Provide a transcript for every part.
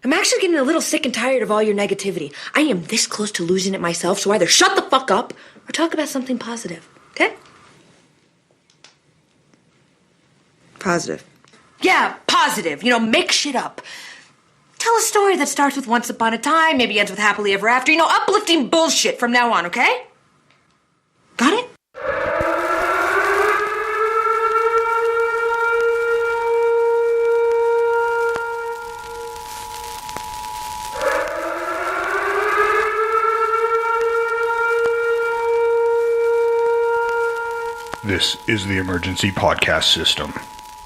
I'm actually getting a little sick and tired of all your negativity. I am this close to losing it myself, so either shut the fuck up or talk about something positive, okay? Positive. Yeah, positive. Make shit up. Tell a story that starts with once upon a time, maybe ends with happily ever after. Uplifting bullshit from now on, okay? Got it? This is the emergency podcast system.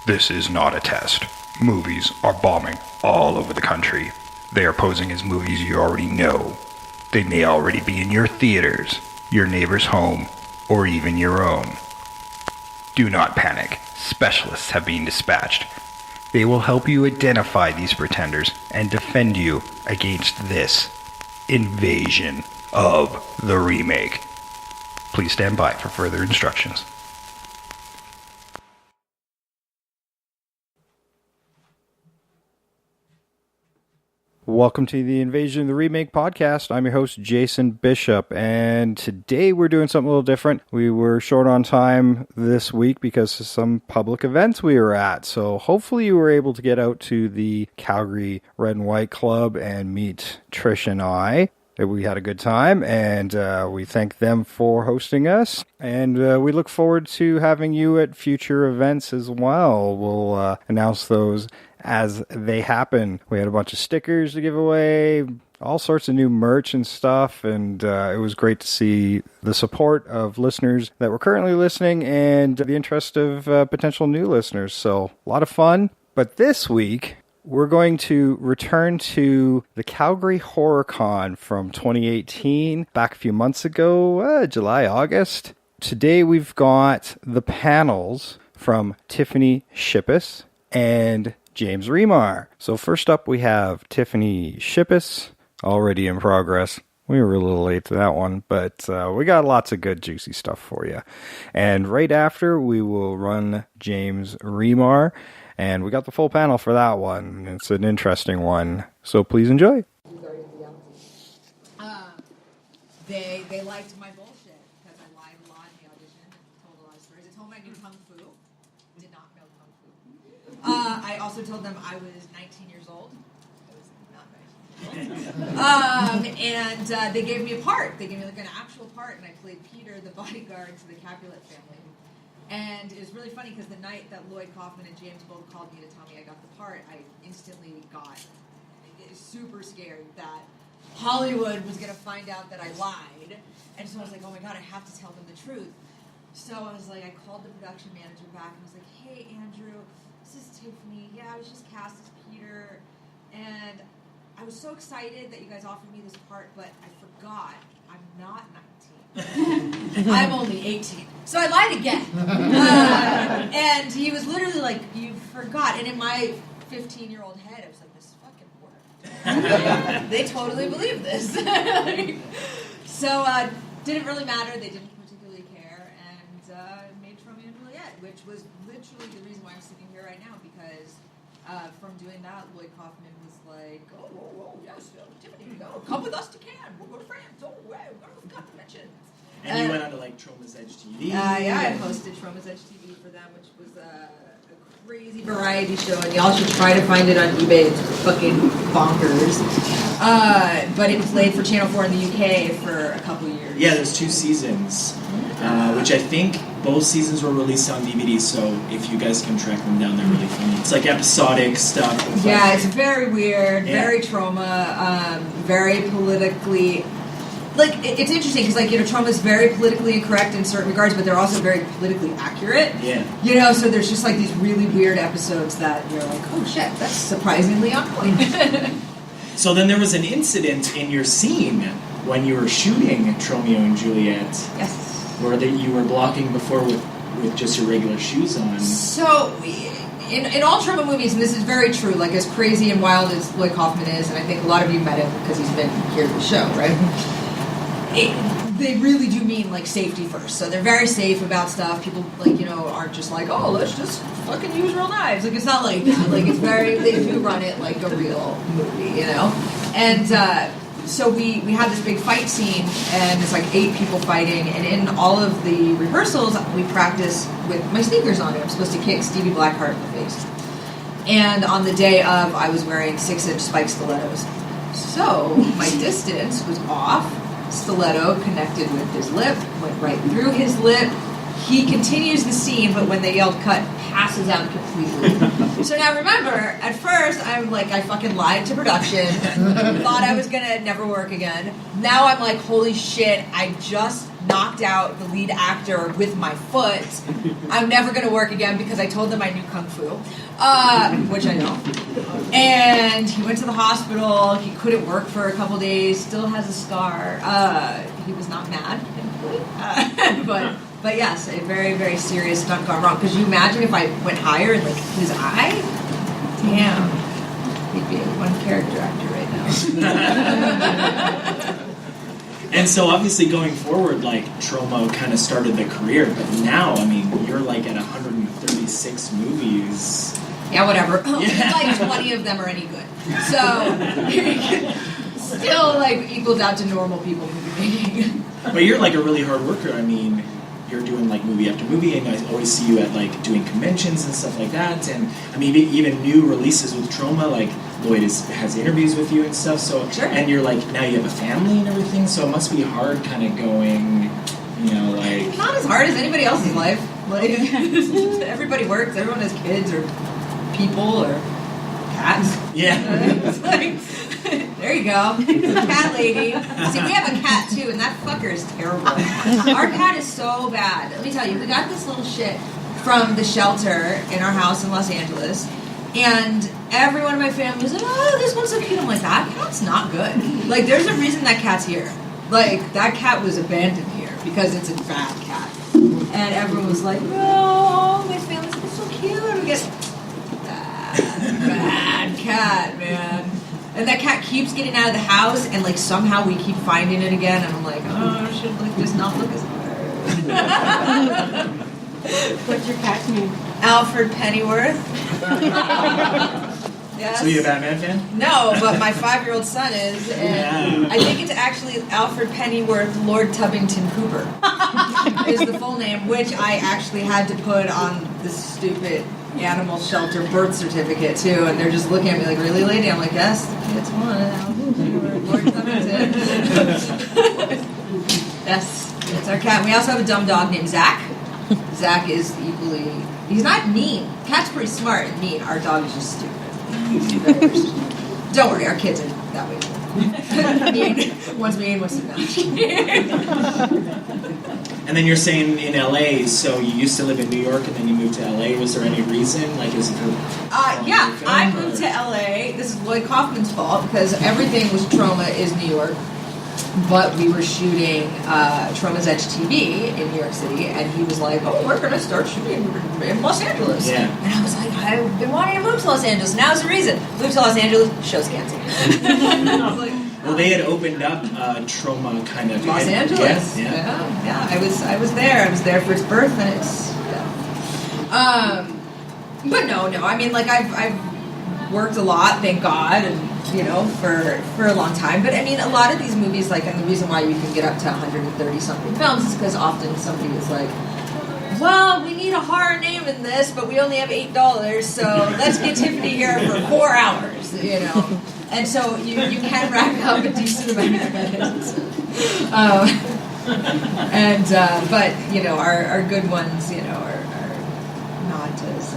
This is not a test. Movies are bombing all over the country. They are posing as movies you already know. They may already be in your theaters, your neighbor's home, or even your own. Do not panic. Specialists have been dispatched. They will help you identify these pretenders and defend you against this invasion of the remake. Please stand by for further instructions. Welcome to the Invasion of the Remake podcast. I'm your host, Jason Bishop, and today we're doing something a little different. We were short on time this week because of some public events we were at, so hopefully you were able to get out to the Calgary Red and White Club and meet Trish and I. We had a good time, and we thank them for hosting us, and we look forward to having you at future events as well. We'll announce those as they happen. We had a bunch of stickers to give away, all sorts of new merch and stuff, and it was great to see the support of listeners that were currently listening and the interest of potential new listeners. So a lot of fun. But this week, we're going to return to the Calgary Horror Con from 2018, back a few months ago, July, August. Today we've got the panels from Tiffany, Shepis, and James Remar. So first up we have Tiffany, Shepis, already in progress. We were a little late to that one, but we got lots of good juicy stuff for you. And right after we will run James Remar, and we got the full panel for that one. It's an interesting one, so please enjoy. They liked my bullshit because I lied a lot in the audition and told a lot of stories. I told them I knew Kung Fu. Did not know Kung Fu. I also told them I was 19 years old. I was not 19 years old. And they gave me a part. They gave me like an actual part, and I played Peter, the bodyguard to the Capulet family. And it was really funny because the night that Lloyd Kaufman and James both called me to tell me I got the part, I instantly got super scared that Hollywood was going to find out that I lied. And so I was like, oh my God, I have to tell them the truth. So I was like, I called the production manager back and I was like, hey, Andrew, this is Tiffany. Yeah, I was just cast as Peter. And I was so excited that you guys offered me this part, but I forgot I'm not 19. I'm only 18. So I lied again. And he was literally like, you forgot. And in my 15-year-old head, I was like, this fucking worked. They totally believe this. So didn't really matter. They didn't particularly care. And made Romeo and Juliet, which was literally the reason why I'm sitting here right now, because from doing that, Lloyd Kaufman was like, oh, yes, Tiffany, come with us to Cannes. We'll go to France. Oh, wow, we forgot to mention. And you went on to like Troma's Edge TV. Yeah, I hosted Troma's Edge TV for them, which was a crazy variety show, and y'all should try to find it on eBay. It's fucking bonkers. But it played for Channel 4 in the UK for a couple years. Yeah, there's 2 seasons, which I think both seasons were released on DVD, so if you guys can track them down, they're really funny. It's like episodic stuff. Yeah, it's very weird, very Troma, very politically... Like, it's interesting because, Trump is very politically incorrect in certain regards, but they're also very politically accurate. Yeah. So there's just, like, these really weird episodes that you're like, oh, shit, that's surprisingly on point. So then there was an incident in your scene when you were shooting Romeo and Juliet. Yes. Where you were blocking before with just your regular shoes on. So... In all Troma movies, and this is very true, like as crazy and wild as Lloyd Kaufman is, and I think a lot of you met him because he's been here at the show, right? they really do mean like safety first. So they're very safe about stuff. People like, you know, aren't just like, oh, let's just fucking use real knives. Like, it's not like that. Like, it's very, they do run it like a real movie, you know? And so we had this big fight scene, and it's like 8 people fighting, and in all of the rehearsals, we practice with my sneakers on. I'm supposed to kick Stevie Blackheart in the face. And on the day of, I was wearing 6-inch spike stilettos. So my distance was off. Stiletto connected with his lip, went right through his lip. He continues the scene, but when they yelled cut, passes out completely. So now remember, at first I'm like, I fucking lied to production, thought I was gonna never work again. Now I'm like, holy shit, I just knocked out the lead actor with my foot. I'm never gonna work again because I told them I knew Kung Fu, which I don't. And he went to the hospital, he couldn't work for a couple days, still has a scar. He was not mad, thankfully. But yes, a very, very serious stunt gone wrong. Because you imagine if I went higher and like his eye? Damn. He'd be a one character actor right now. And so obviously going forward, like Troma kind of started the career, but now, I mean, you're like at 136 movies. Yeah, whatever. Like 20 of them are any good. So still like equals out to normal people movie making. But you're like a really hard worker. I mean, you're doing like movie after movie, and I always see you at like doing conventions and stuff like that. And I mean, even new releases with Troma, like Lloyd has interviews with you and stuff. So sure. And you're like, now you have a family and everything, so it must be hard kind of going, you know, like not as hard as anybody else's life. Like everybody works, everyone has kids or people or cats. Yeah. It's like, there you go. Cat lady. See, we have a cat too, and that fucker is terrible. Our cat is so bad. Let me tell you, we got this little shit from the shelter in our house in Los Angeles, and everyone in my family was like, oh, this one's so cute. I'm like, that cat's not good. Like, there's a reason that cat's here. Like, that cat was abandoned here because it's a bad cat. And everyone was like, no, my family's like, it's so cute. We get bad cat, man. And that cat keeps getting out of the house, and like somehow we keep finding it again. And I'm like, oh, I should like just not look as hard. What's your cat's name? Alfred Pennyworth. Yes. So you a Batman fan? No, but my 5-year-old son is, and I think it's actually Alfred Pennyworth Lord Tubbington Cooper is the full name, which I actually had to put on this stupid animal shelter birth certificate too, and they're just looking at me like, really, lady? I'm like, yes, it's one, Alfred Pennyworth Lord Tubbington. Yes, it's our cat. We also have a dumb dog named Zach. Zach is equally, he's not mean. Cat's pretty smart and mean. Our dog is just stupid. Don't worry, our kids are that way. Mean. One's mean, one's not. And then you're saying in LA, so you used to live in New York and then you moved to LA. Was there any reason? Like, is it for yeah, I moved to LA. This is Lloyd Kaufman's fault because everything was Troma is New York. But we were shooting Troma's Edge TV in New York City, and he was like, oh, we're going to start shooting in Los Angeles. Yeah. And I was like, I've been wanting to move to Los Angeles. Now's the reason. Moved to Los Angeles, show's canceled. I was like, well, they had opened up Troma kind of. Los Angeles. Yeah. I was there. I was there for its birth, and it's, but no. I mean, like, I've worked a lot, thank God, and for a long time. But I mean, a lot of these movies, like, and the reason why you can get up to 130 something films is because often somebody is like, well, we need a horror name in this, but we only have $8, so let's get Tiffany here for 4 hours, And so you can rack up a decent amount of minutes. But our good ones, are not as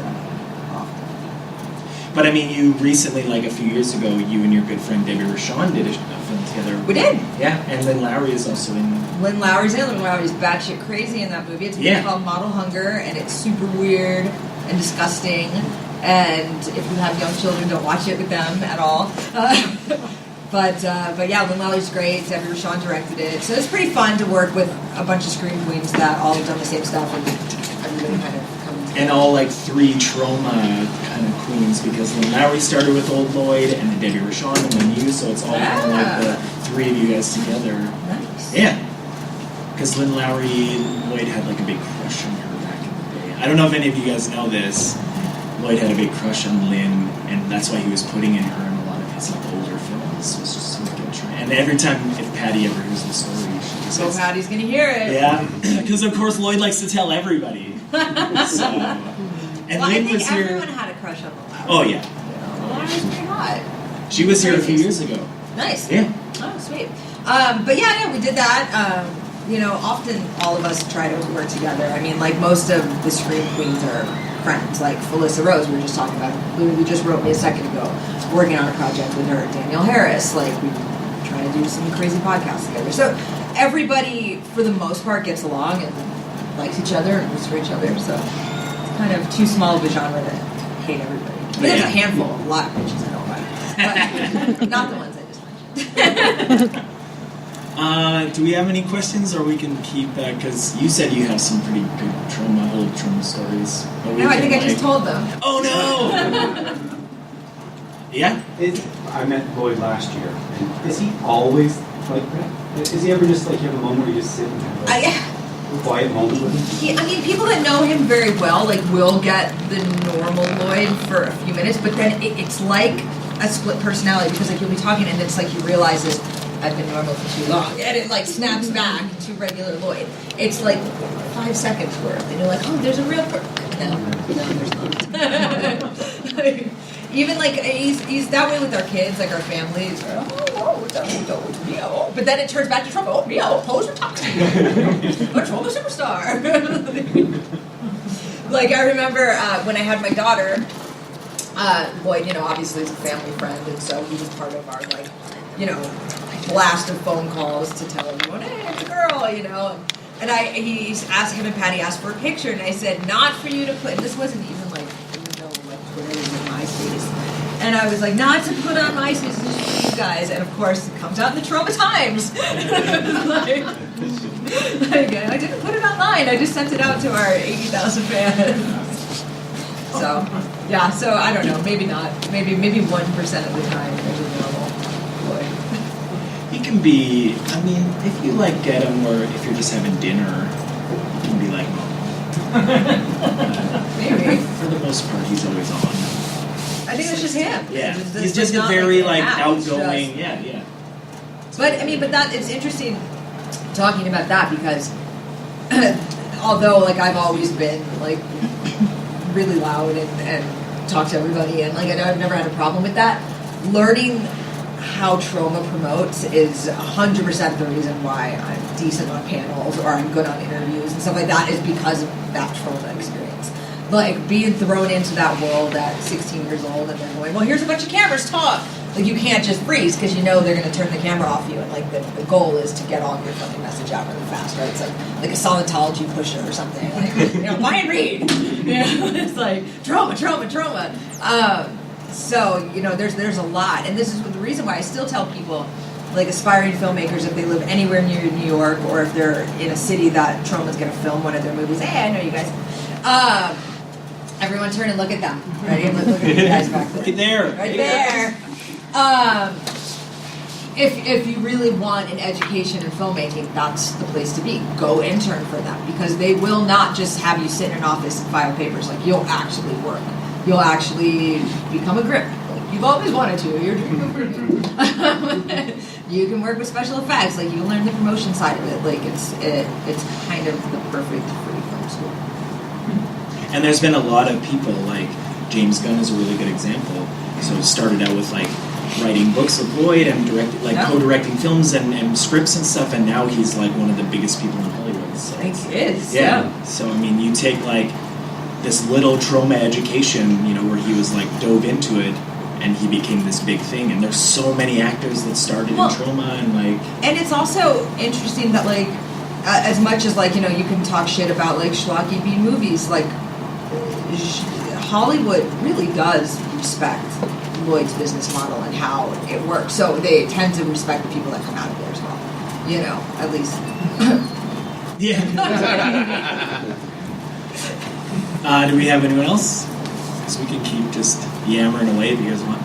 often. But I mean, you recently, like a few years ago, you and your good friend Debbie Rochon did a film together. We did. Yeah, and Lynn Lowry is also in. Lynn Lowry's batshit crazy in that movie. It's a movie called Model Hunger, and it's super weird and disgusting. And if you have young children, don't watch it with them at all. But yeah, Lynn Lowry's great. Debbie Rochon directed it, so it's pretty fun to work with a bunch of scream queens that all have done the same stuff, and everybody kind of comes. And all like 3 Troma kind of queens, because Lynn Lowry started with Old Lloyd, and then Debbie Rochon, and then you. So it's all kind of like the 3 of you guys together. Nice. Yeah. because Lynn Lowry, Lloyd had like a big crush on her back in the day. I don't know if any of you guys know this. Lloyd had a big crush on Lynn, and that's why he was putting in her in a lot of his like older films. Was just so good. And every time if Patty ever hears the story, she just So says, Patty's gonna hear it. yeah, because of course Lloyd likes to tell everybody. So, and Well, I Lynn think was here. everyone had a crush on the Lowry. Oh yeah, The Lowry's pretty hot. she was here a few years ago. Nice. Yeah. Oh, sweet. But yeah, we did that. You know, often all of us try to work together. I mean, like most of the Scream Queens are friends. Like Felissa Rose, we were just talking about, literally just wrote me a second ago, working on a project with her. Danielle Harris, like we try to do some crazy podcasts together. So everybody, for the most part, gets along and likes each other and roots for each other. So it's kind of too small of a genre to hate everybody. But there's a handful, a lot of bitches I know about. But not the ones I just mentioned. Do we have any questions, or we can keep that? Because you said you have some pretty good old trauma stories. But we No, I can, think I just told them. Oh no! Yeah. I met Lloyd last year. And is he always like that? Is he ever just like you have a moment where you just sit and have like a quiet moment with him? I mean, people that know him very well, like, will get the normal Lloyd for a few minutes, but then it's like a split personality because, like, you'll be talking and it's like he realizes I've been normal for too long, and it like snaps back to regular Lloyd. It's like 5 seconds worth, and you're like, oh, there's a real no, there's not. Like, even like he's that way with our kids, like our families. But then it turns back to Trump. Oh, meow, poser toxic. A Trump superstar. Like I remember when I had my daughter, Lloyd, you know, obviously is a family friend, and so he was part of our like, you know, blast of phone calls to tell everyone, hey, it's a girl, you know. And he's asked him and Patty asked for a picture, and I said, not for you to put. And this wasn't even like, even though like Twitter was in MySpace. And I was like, not to put on MySpace, this is for you guys. And of course, it comes out in the Trauma Times. like, I didn't put it online. I just sent it out to our 80,000 fans. So, yeah. So I don't know. Maybe not. Maybe 1% of the time there's a normal Lloyd. He can be. I mean, if you like get him, or if you're just having dinner, he can be like. Maybe. For the most part, he's always on. I think it's just him. Yeah, It's he's just a not very like like an act, outgoing. it's Yeah, yeah. But I mean, but that it's interesting talking about that because although like I've always been like really loud and talk to everybody and like I've never had a problem with that. Learning how trauma promotes is 100% the reason why I'm decent on panels or I'm good on interviews and stuff like that is because of that trauma experience. Like being thrown into that world at 16 years old and they're going, well, here's a bunch of cameras, talk. Like you can't just freeze because you know they're going to turn the camera off you, and like the goal is to get all your fucking message out really fast, right? It's like a Scientology pusher or something, like you know, buy and read. You know, it's like trauma. So you know, there's a lot, and this is the reason why I still tell people, like aspiring filmmakers, if they live anywhere near New York or if they're in a city that Trauma's going to film one of their movies. Hey, I know you guys. Everyone turn and look at them. Ready? Look at these guys back there. Right there. Right there. If you really want an education in filmmaking, that's the place to be. Go intern for them because they will not just have you sit in an office and file papers. Like you'll actually work. You'll actually become a grip. Like you've always wanted to. You're doing You can work with special effects. Like you learn the promotion side of it. Like it's kind of the perfect free film school. And there's been a lot of people, like James Gunn is a really good example. So it started out with like writing books with Lloyd and co-directing films and scripts and stuff, and now he's like one of the biggest people in Hollywood. So, I think he is. Yeah. So I mean, you take like this little trauma education, you know, where he was like dove into it, and he became this big thing. And there's so many actors that started in trauma and like. And it's also interesting that like, as much as like you know you can talk shit about like schlocky B movies, like Hollywood really does respect Lloyd's business model and how it works. So they tend to respect the people that come out of there as well. You know, at least. Yeah. Do we have anyone else? So we can keep just yammering away if you guys want.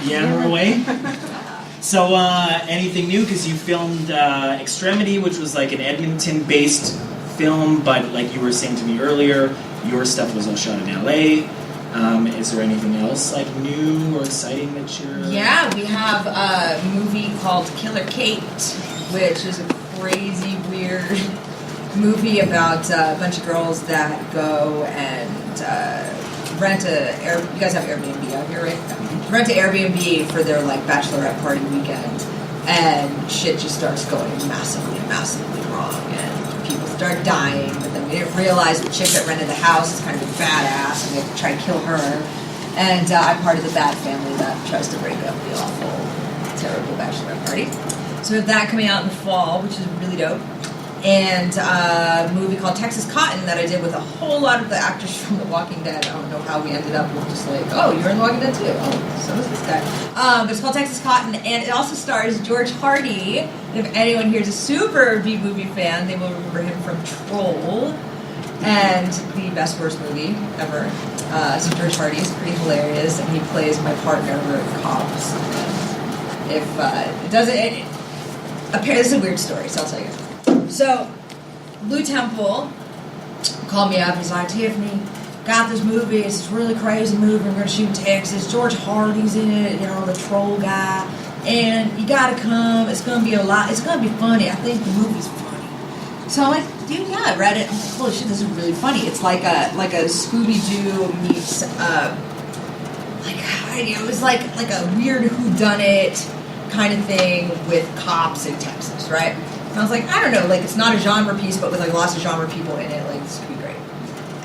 Yammer away? So, anything new? Because you filmed Extremity, which was like an Edmonton-based film, but like you were saying to me earlier, your stuff was all shot in LA. Is there anything else like new or exciting that you're... Yeah, we have a movie called Killer Kate, which is a crazy, weird movie about a bunch of girls that go and rent you guys have Airbnb out here, right? Rent an Airbnb for their like bachelorette party weekend, and shit just starts going massively wrong, and people start dying, but then we didn't realize the chick that rented the house is kind of a badass, and we have to try to kill her. And I'm part of the bad family that tries to break up the awful, terrible bachelorette party. So we have that coming out in the fall, which is really dope. And a movie called Texas Cotton that I did with a whole lot of the actors from The Walking Dead. I don't know how we ended up with just like, oh, you're in The Walking Dead too. Oh, so is this guy. But it's called Texas Cotton, and it also stars George Hardy. And if anyone here is a super B-movie fan, they will remember him from Troll and the best worst movie ever. So George Hardy is pretty hilarious, and he plays my partner. We're cops. If it doesn't, apparently this is a weird story, so I'll tell you. So, Lou Temple called me up. He's like, Tiffany, got this movie. It's this really crazy movie. We're going to shoot in Texas. George Hardy's in it, the troll guy. And you got to come. It's going to be a lot. It's going to be funny. I think the movie's funny. So I'm like, dude, yeah, I read it. I'm like, holy shit, this is really funny. It's like a Scooby-Doo meets, it was like a weird whodunit kind of thing with cops in Texas, right? And I was like, I don't know, like it's not a genre piece, but with like lots of genre people in it, like this could be great.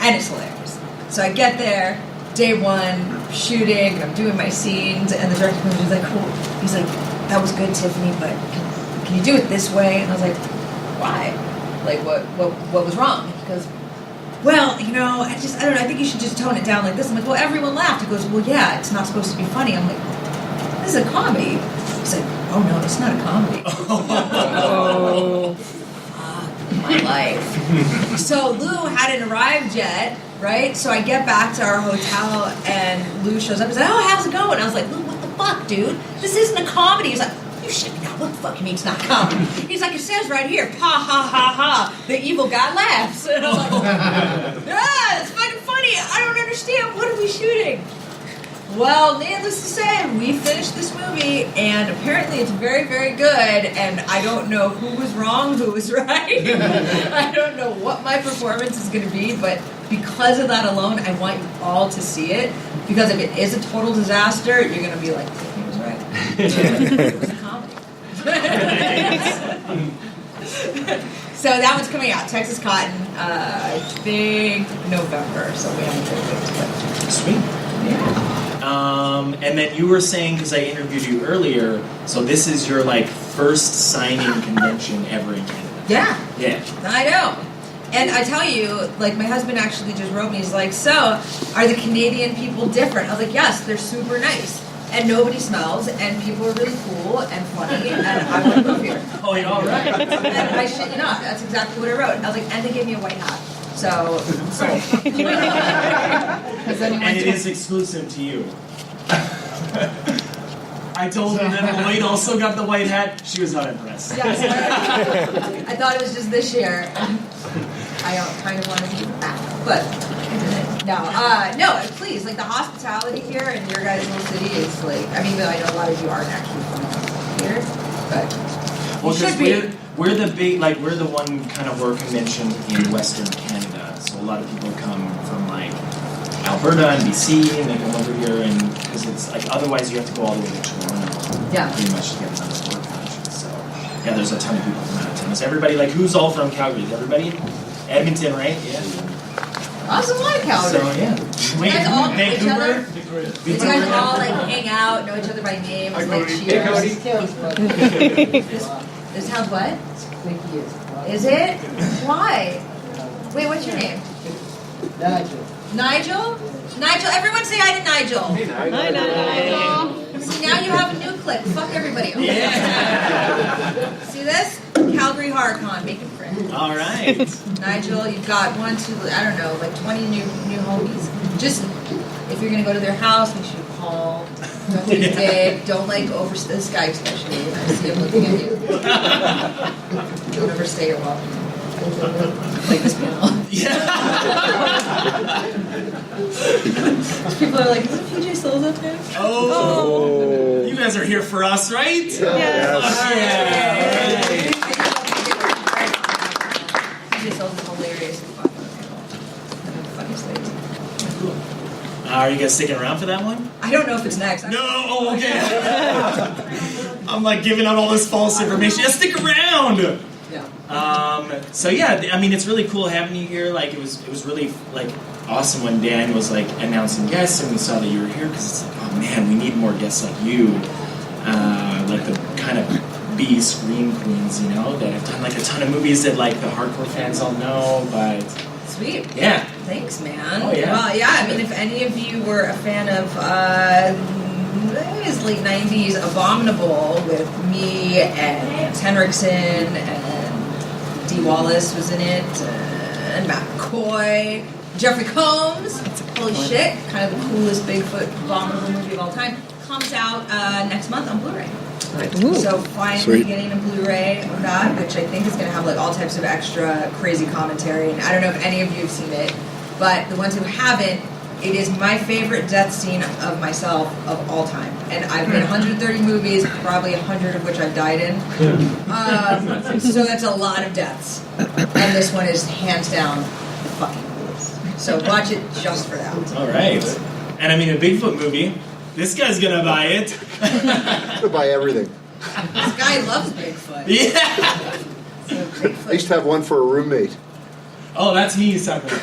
And it's hilarious. So I get there, day one, shooting, I'm doing my scenes, and the director comes in, he's like, cool. He's like, that was good, Tiffany, but can you do it this way? And I was like, why? Like, what was wrong? And he goes, well, I don't know, I think you should just tone it down like this. I'm like, well, everyone laughed. He goes, well, yeah, it's not supposed to be funny. I'm like, this is a comedy. He's like, oh no, it's not a comedy. Oh, fuck my life. So Lou hadn't arrived yet, right? So I get back to our hotel and Lou shows up and says, oh, how's it going? I was like, Lou, what the fuck, dude? This isn't a comedy. He's like, you shit me out. What the fuck you mean it's not a comedy? He's like, it says right here, ha ha ha ha. The evil guy laughs. And I'm like, it's fucking funny. I don't understand. What are we shooting? Well, needless to say, we finished this movie, and apparently it's very, very good, and I don't know who was wrong, who was right. I don't know what my performance is going to be, but because of that alone, I want you all to see it, because if it is a total disaster, you're going to be like, Tiffany was right. It was a comedy. So that one's coming out, Texas Cotton, I think November, so we haven't tried it. Sweet. Yeah. And then you were saying, because I interviewed you earlier, so this is your like first signing convention ever in Canada. Yeah. Yeah. I know. And I tell you, like my husband actually just wrote me, he's like, so, are the Canadian people different? I was like, yes, they're super nice. And nobody smells, and people are really cool and funny, and I want to move here. Oh, yeah, all right. And I shit you not, that's exactly what I wrote. I was like, and they gave me a white hat. So, and it is exclusive to you. I told her that Lloyd also got the white hat. She was not impressed. Yes, I thought it was just this year. I kind of wanted to keep it back, but no, please, like the hospitality here in your guys' little city is like, I mean, I know a lot of you aren't actually from here, but well, because we're the big, like we're the one kind of work convention in Western Canada, so a lot of people come from like Alberta and BC, and they come over here, and because it's like otherwise you have to go all the way to Toronto, pretty much to get another work convention. So yeah, there's a ton of people from out of town. So everybody, like, who's all from Calgary? Is everybody? Edmonton, right? Yeah. Awesome, a lot of Calgary. So yeah. You guys all know each other. You guys all like hang out, know each other by name. It's like cheers. This sounds what? Is it? Why? Wait, what's your name? Nigel? Nigel? Everyone say hi to Nigel. Hi, Nigel. See, now you have a new click. Fuck everybody. Okay. Yeah. See this? Calgary HorrorCon, making friends. All right. Nigel, you've got 1, 2, I don't know, like 20 new homies. Just, if you're going to go to their house, make sure you call, Don't be a dick. Don't overstay this guy, especially. I see him looking at you. Don't overstay your welcome. Like this panel. People are like, isn't PJ Souls up there? Oh. You guys are here for us, right? Yes. PJ Souls is hilarious. Are you guys sticking around for that one? I don't know if it's next. No, oh, okay. I'm like giving out all this false information. Yeah, stick around. Yeah. So yeah, I mean, it's really cool having you here. Like, it was really like awesome when Dan was like announcing guests, and we saw that you were here, because it's like, oh man, we need more guests like you, like the kind of B scream queens, you know, that have done like a ton of movies that like the hardcore fans all know, but. Sweet. Yeah. Thanks, man. Oh, yeah. Well, yeah, I mean, if any of you were a fan of his late 90s Abominable with me and Henriksen and Dee Wallace was in it, and Matt McCoy, Jeffrey Combs, holy shit, kind of the coolest Bigfoot Abominable movie of all time, comes out next month on Blu-ray. Ooh. So finally getting a Blu-ray of that, which I think is going to have like all types of extra crazy commentary. And I don't know if any of you have seen it, but the ones who haven't, it is my favorite death scene of myself of all time. And I've made 130 movies, probably 100 of which I've died in. So that's a lot of deaths. And this one is hands down the fucking coolest. So watch it just for that. All right. And I mean, a Bigfoot movie. This guy's gonna buy it. I'm gonna buy everything. This guy loves Bigfoot. Yeah. So Bigfoot. I used to have one for a roommate. Oh, that's me, sucker.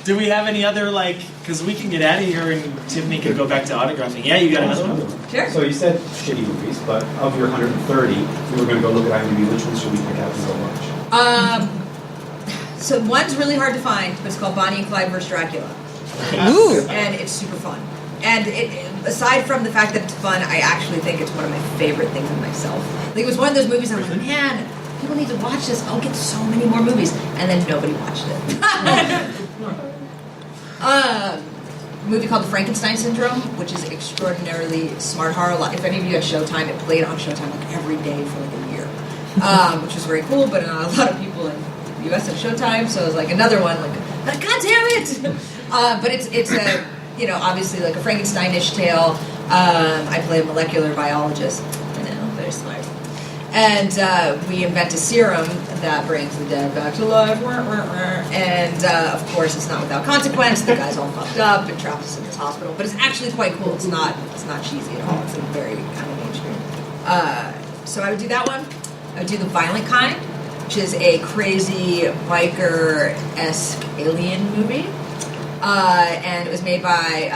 Do we have any other, like, because we can get out of here and Tiffany can go back to autographing. Yeah, you got another one? Sure. So you said shitty movies, but of your 130, if we were going to go look at IMDb, which ones should we pick out and go watch? So one's really hard to find, but it's called Bonnie and Clyde vs. Dracula. Ooh. And it's super fun. And aside from the fact that it's fun, I actually think it's one of my favorite things of myself. Like, it was one of those movies I'm like, man, people need to watch this. I'll get so many more movies. And then nobody watched it. A movie called The Frankenstein Syndrome, which is extraordinarily smart horror. If any of you had Showtime, it played on Showtime like every day for like a year, which was very cool, but not a lot of people in the US have Showtime, so it was like another one, like, God damn it! But it's a, you know, obviously like a Frankenstein-ish tale. I play a molecular biologist. I know, very smart. And we invent a serum that brings the dead back to life. And of course, it's not without consequence. The guy's all fucked up and trapped us in this hospital. But it's actually quite cool. It's not cheesy at all. It's like very kind of mainstream. So I would do that one. I would do The Violent Kind, which is a crazy biker-esque alien movie. And it was made by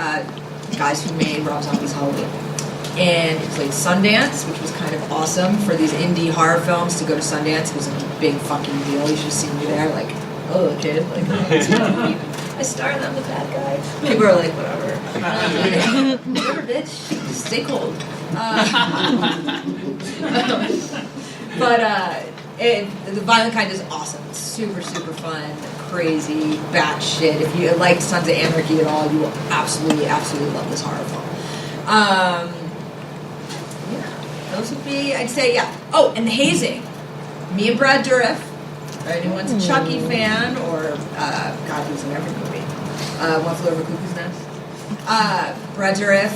guys who made Rob Zombie's Halloween. And it played Sundance, which was kind of awesome for these indie horror films to go to Sundance. It was like a big fucking deal. You should have seen me there, like, oh, kid, like, I starred on the bad guy. People are like, whatever. Whatever, bitch. Stay cold. The Violent Kind is awesome. It's super, super fun, crazy, batshit. If you like Sons of Anarchy at all, you will absolutely, absolutely love this horror film. Those would be, I'd say, yeah. Oh, and The Hazing. Me and Brad Dourif. For anyone's a Chucky fan, or, God, he was in every movie. One Flew Over Cuckoo's Nest. Brad Dourif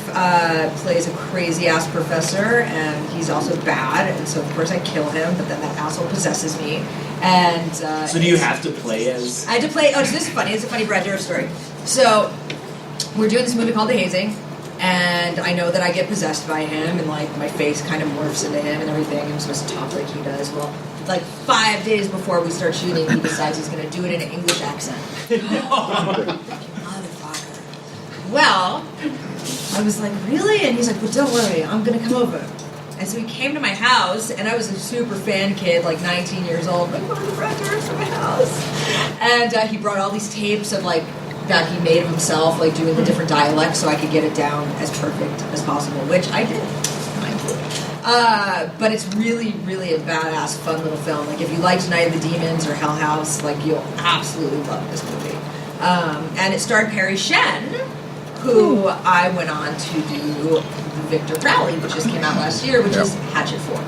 plays a crazy-ass professor, and he's also bad, and so, of course, I kill him, but then that asshole possesses me. And so do you have to play as... I had to play... Oh, so this is funny. It's a funny Brad Dourif story. So, we're doing this movie called The Hazing, and I know that I get possessed by him, and, like, my face kind of morphs into him and everything, and I'm supposed to talk like he does. Well, like, 5 days before we start shooting, he decides he's going to do it in an English accent. Motherfucker. Well, I was like, really? And he's like, well, don't worry, I'm going to come over. And so he came to my house, and I was a super fan kid, like 19 years old, like, what are the friends at my house? And he brought all these tapes of, like, that he made of himself, like doing the different dialects, so I could get it down as perfect as possible, which I did. But it's really, really a badass, fun little film. Like, if you liked Night of the Demons or Hell House, like, you'll absolutely love this movie. And it starred Perry Shen, who I went on to do the Victor Crowley, which just came out last year, which is Hatchet 4.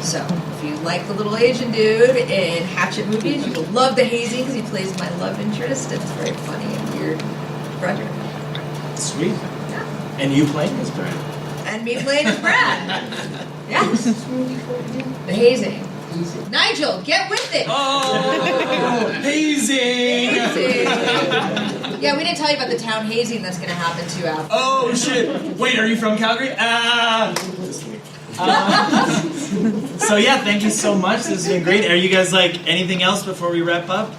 So, if you like the little Asian dude in Hatchet movies, you will love the hazing because he plays my love interest. It's very funny and weird brother. Sweet. Yeah. And you playing as Brad. And me playing as Brad. Yes. The hazing. Nigel, get with it. Oh, hazing. Yeah, we didn't tell you about the town hazing that's going to happen too after. Oh shit! Wait, are you from Calgary? So yeah, thank you so much. This has been great. Are you guys like anything else before we wrap up?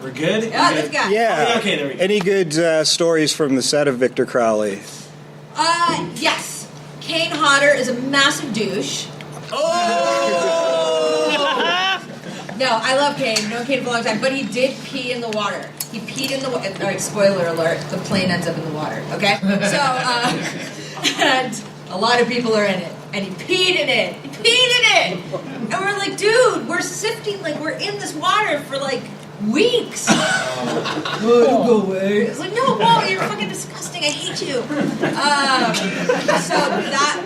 We're good. Yeah, let's go. Yeah. Okay, there we go. Any good stories from the set of Victor Crowley? Yes. Kane Hodder is a massive douche. No, I love Kane. Known Kane for a long time, but he did pee in the water. He peed in the water. All right, spoiler alert: the plane ends up in the water. Okay, so and a lot of people are in it, and he peed in it. He peed in it, and we're like, dude, we're sifting, like we're in this water for like weeks. Go away. It's like, no, Walt, you're fucking disgusting. I hate you. So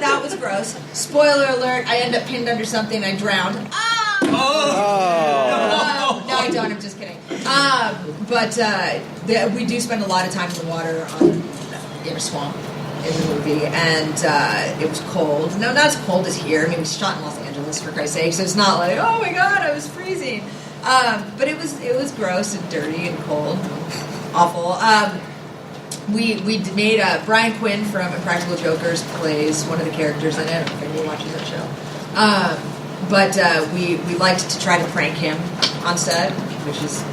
that was gross. Spoiler alert: I end up pinned under something. I drowned. No, I don't. I'm just kidding. But we do spend a lot of time in the water in a swamp in the movie, and it was cold. No, not as cold as here. I mean, we shot in Los Angeles, for Christ's sake, so it's not like, oh my god, I was freezing. But it was gross and dirty and cold, awful. We made Brian Quinn from Impractical Jokers plays one of the characters in it. I don't know if anybody watches that show. But we liked to try to prank him on set, which is,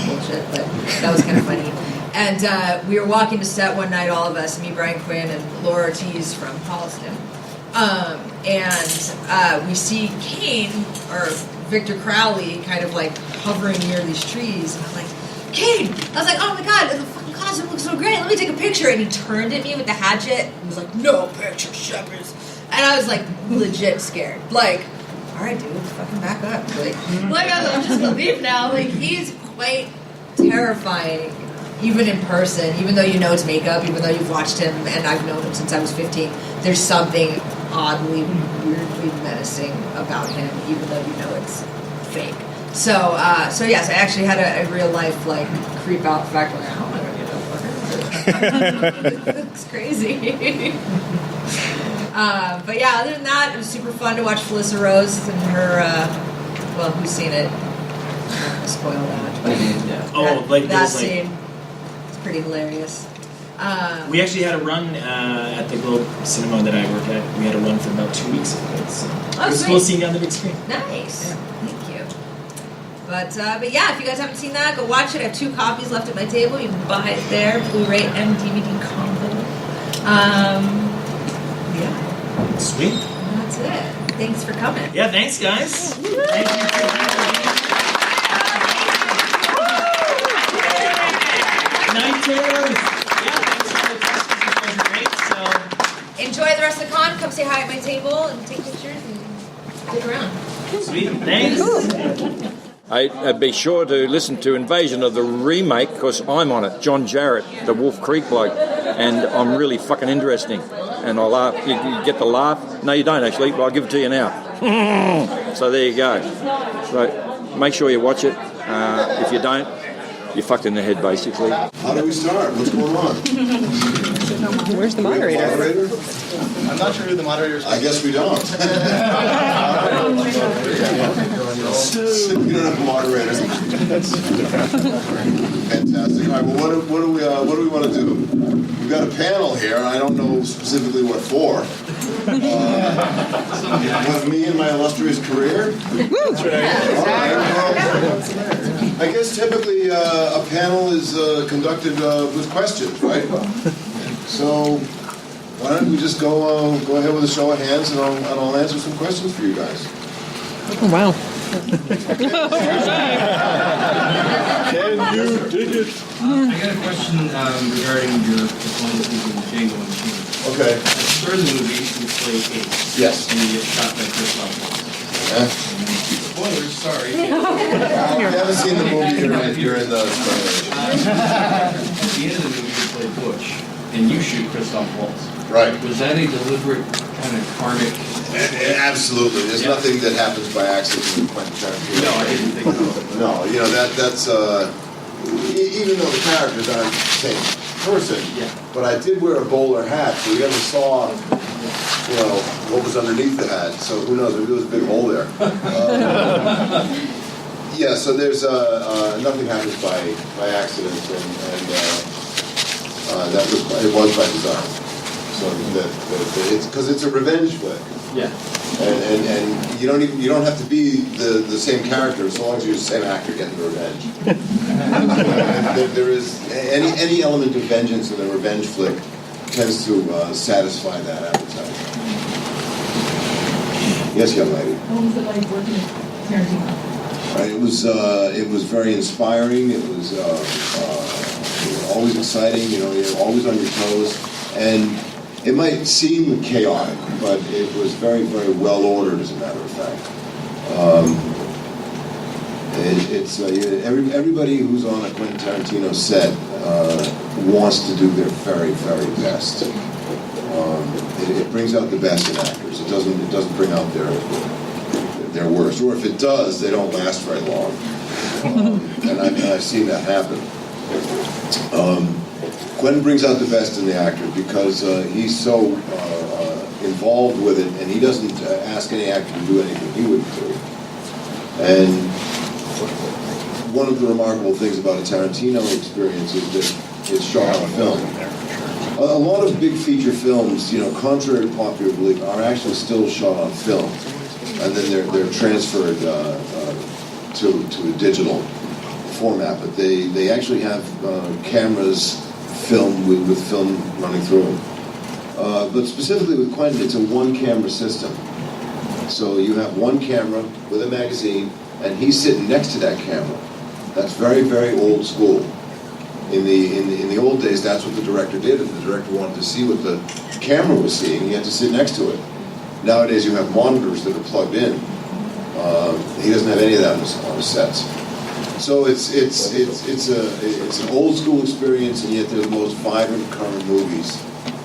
bullshit, but that was kind of funny. And we were walking to set one night, all of us, me, Brian Quinn, and Laura Ortiz from Holliston. And we see Kane, or Victor Crowley, kind of like hovering near these trees. And I'm like, Kane! I was like, oh my god, the fucking costume looks so great, let me take a picture. And he turned at me with the hatchet and was like, no picture, Shepis. And I was like, legit scared. Like, alright, dude, fucking back up. Like I'm just gonna leave now. Like, he's quite terrifying, even in person, even though you know it's makeup, even though you've watched him, and I've known him since I was 15. There's something oddly, weirdly menacing about him, even though you know it's fake. So yes, I actually had a real life, like, creep out fact, like, how am I gonna get that fucker? It's crazy. But yeah, other than that, it was super fun to watch Felissa Rose and her, well, who's seen it? I'm not gonna spoil that. But that scene, it's pretty hilarious. We actually had a run at the Globe Cinema that I work at. We had a run for about 2 weeks of it. So it was cool seeing you on the big screen. Nice. Yeah. Thank you. But yeah, if you guys haven't seen that, go watch it. I have 2 copies left at my table. You can buy it there, Blu-ray and DVD combo. Yeah. Sweet. And that's it. Thanks for coming. Yeah, thanks, guys. Thank you. Night terrors. Yeah, thanks for the questions. You guys are great. So enjoy the rest of the con. Come say hi at my table and take pictures and stick around. Sweet. Thanks. Be sure to listen to Invasion of the Remake, because I'm on it, John Jarrett, the Wolf Creek bloke, and I'm really fucking interesting. And I laugh. You get the laugh. No, you don't actually, but I'll give it to you now. So there you go. So make sure you watch it. If you don't, you're fucked in the head, basically. How do we start? What's going on? Where's the moderator? I'm not sure who the moderator is. I guess we don't. We don't have a moderator. Fantastic. All right. Well, what do we want to do? We've got a panel here. I don't know specifically what for. With me and my illustrious career. That's right. I guess typically a panel is conducted with questions, right? So why don't we just go ahead with a show of hands, and I'll answer some questions for you guys. Oh, wow. Can you dig it? I got a question regarding your performances in Django Unchained. Okay. At the start of the movie, you play Ace. Yes. And you get shot by Chris Love. Yeah. Spoilers, sorry. If you haven't seen the movie, you're in the At the end of the movie, you play Butch, and you shoot Christoph Waltz. Right. Was that a deliberate kind of karmic? Absolutely. There's nothing that happens by accident in Quentin Tarantino. No, I didn't think so. No, that's even though the characters aren't the same person. Yeah. But I did wear a bowler hat, so you never saw, what was underneath the hat. So who knows? Maybe there was a big hole there. Yeah. So there's nothing happens by accident, and it was by design. So it's because it's a revenge flick. Yeah. And you don't have to be the same character as long as you're the same actor getting the revenge. There is any element of vengeance in a revenge flick tends to satisfy that appetite. Yes, young lady. What was it like working with Tarantino? It was very inspiring. It was always exciting. You're always on your toes, and it might seem chaotic, but it was very, very well ordered, as a matter of fact. Everybody who's on a Quentin Tarantino set wants to do their very, very best. It brings out the best in actors. It doesn't bring out their worst. Or if it does, they don't last very long. And I've seen that happen. Quentin brings out the best in the actor because he's so involved with it, and he doesn't ask any actor to do anything he wouldn't do. And one of the remarkable things about a Tarantino experience is that it's shot on film. A lot of big feature films, contrary to popular belief, are actually still shot on film, and then they're transferred to a digital format. But they actually have cameras filmed with film running through them. But specifically with Quentin, it's a one-camera system. So you have one camera with a magazine, and he's sitting next to that camera. That's very, very old school. In the old days, that's what the director did. If the director wanted to see what the camera was seeing, he had to sit next to it. Nowadays, you have monitors that are plugged in. He doesn't have any of that on his sets. So it's an old school experience, and yet they're the most vibrant current movies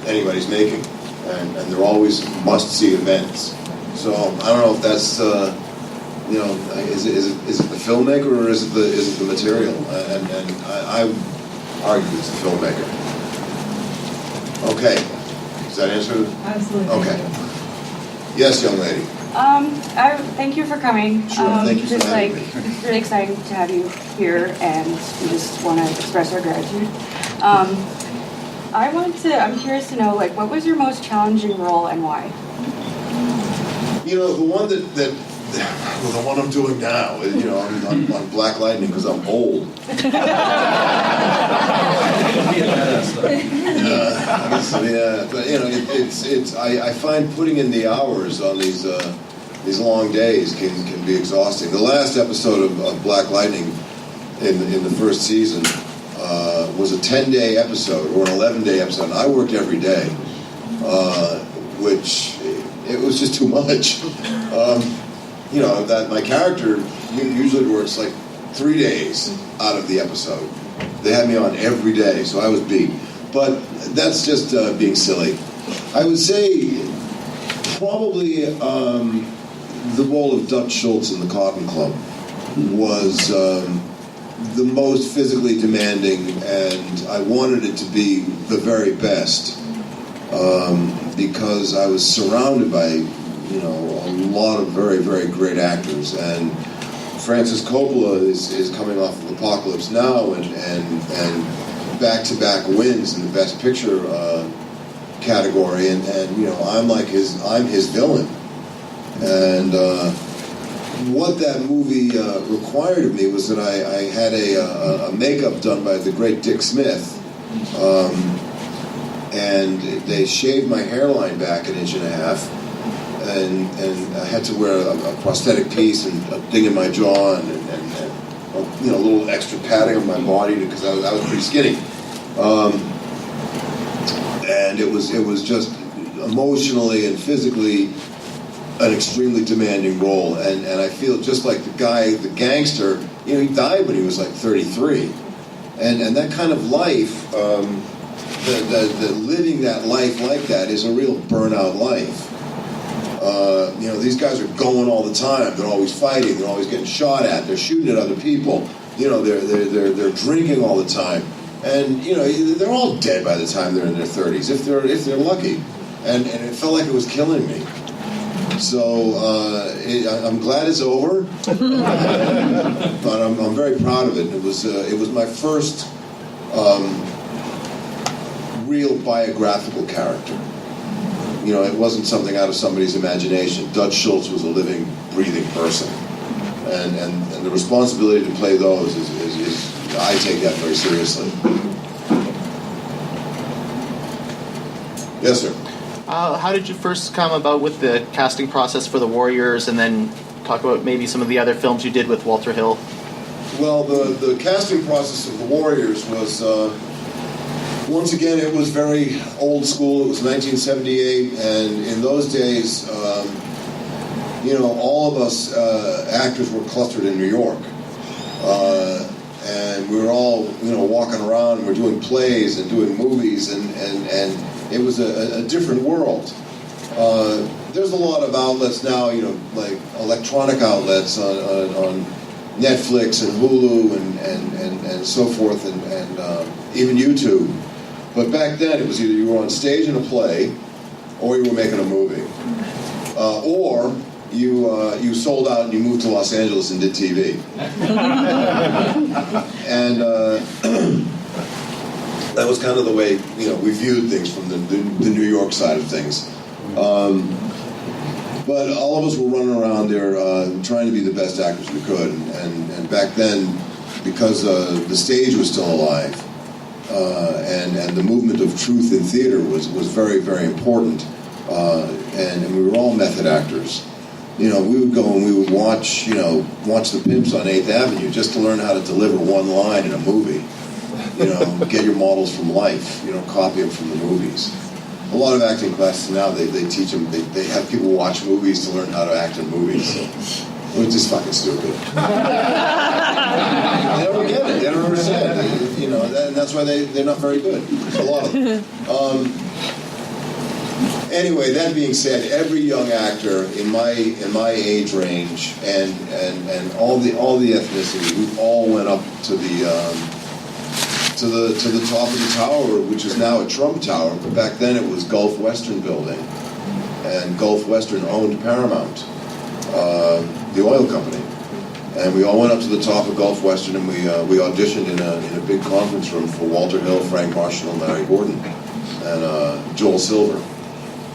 anybody's making, and they're always must-see events. So I don't know if that's is it the filmmaker or is it the material? And I argue it's the filmmaker. Okay, does that answer? Absolutely. Okay. Yes, young lady. Thank you for coming. Sure, thank you for having me. It's really exciting to have you here, and we just want to express our gratitude. I'm curious to know, what was your most challenging role and why? The one the one I'm doing now, I'm on Black Lightning because I'm old. But I find putting in the hours on these long days can be exhausting. The last episode of Black Lightning in the first season was a 10-day episode or an 11-day episode. And I worked every day, which it was just too much. That my character usually works like 3 days out of the episode. They had me on every day, so I was beat. But that's just being silly. I would say probably the role of Dutch Schultz in the Cotton Club was the most physically demanding, and I wanted it to be the very best because I was surrounded by a lot of very, very great actors, and Francis Coppola is coming off of Apocalypse Now and back-to-back wins in the Best Picture category, and I'm his villain, and what that movie required of me was that I had a makeup done by the great Dick Smith, and they shaved my hairline back 1.5 inches. And I had to wear a prosthetic piece and a thing in my jaw and a little extra padding on my body because I was pretty skinny. And it was just emotionally and physically an extremely demanding role, and I feel just like the gangster, he died when he was like 33, and that kind of life, the living that life like that is a real burnout life. These guys are going all the time. They're always fighting. They're always getting shot at. They're shooting at other people. They're drinking all the time, and they're all dead by the time they're in their 30s if they're lucky, and it felt like it was killing me. So I'm glad it's over, but I'm very proud of it. It was my first real biographical character. It wasn't something out of somebody's imagination. Dutch Schultz was a living, breathing person, and the responsibility to play those is I take that very seriously. Yes, sir. How did you first come about with the casting process for The Warriors, and then talk about maybe some of the other films you did with Walter Hill? Well, the casting process of The Warriors was, once again, it was very old school. It was 1978, and in those days, all of us actors were clustered in New York. And we were all, walking around, and we're doing plays and doing movies, and it was a different world. There's a lot of outlets now, like electronic outlets on Netflix and Hulu and so forth, and even YouTube. But back then, it was either you were on stage in a play, or you were making a movie, or you sold out and you moved to Los Angeles and did TV. And that was kind of the way we viewed things from the New York side of things. But all of us were running around there trying to be the best actors we could. And back then, because the stage was still alive, and the movement of truth in theater was very, very important, and we were all method actors. We would go and we would watch the Pimps on 8th Avenue just to learn how to deliver one line in a movie. Get your models from life, copy them from the movies. A lot of acting classes now, they teach them, they have people watch movies to learn how to act in movies. It was just fucking stupid. They don't get it, they don't understand. And that's why they're not very good. A lot of them. Anyway, that being said, every young actor in my age range and all the ethnicity, we all went up to the top of the tower, which is now a Trump Tower, but back then it was Gulf Western Building, and Gulf Western owned Paramount, the oil company, and we all went up to the top of Gulf Western, and we auditioned in a big conference room for Walter Hill, Frank Marshall, and Larry Gordon, and Joel Silver.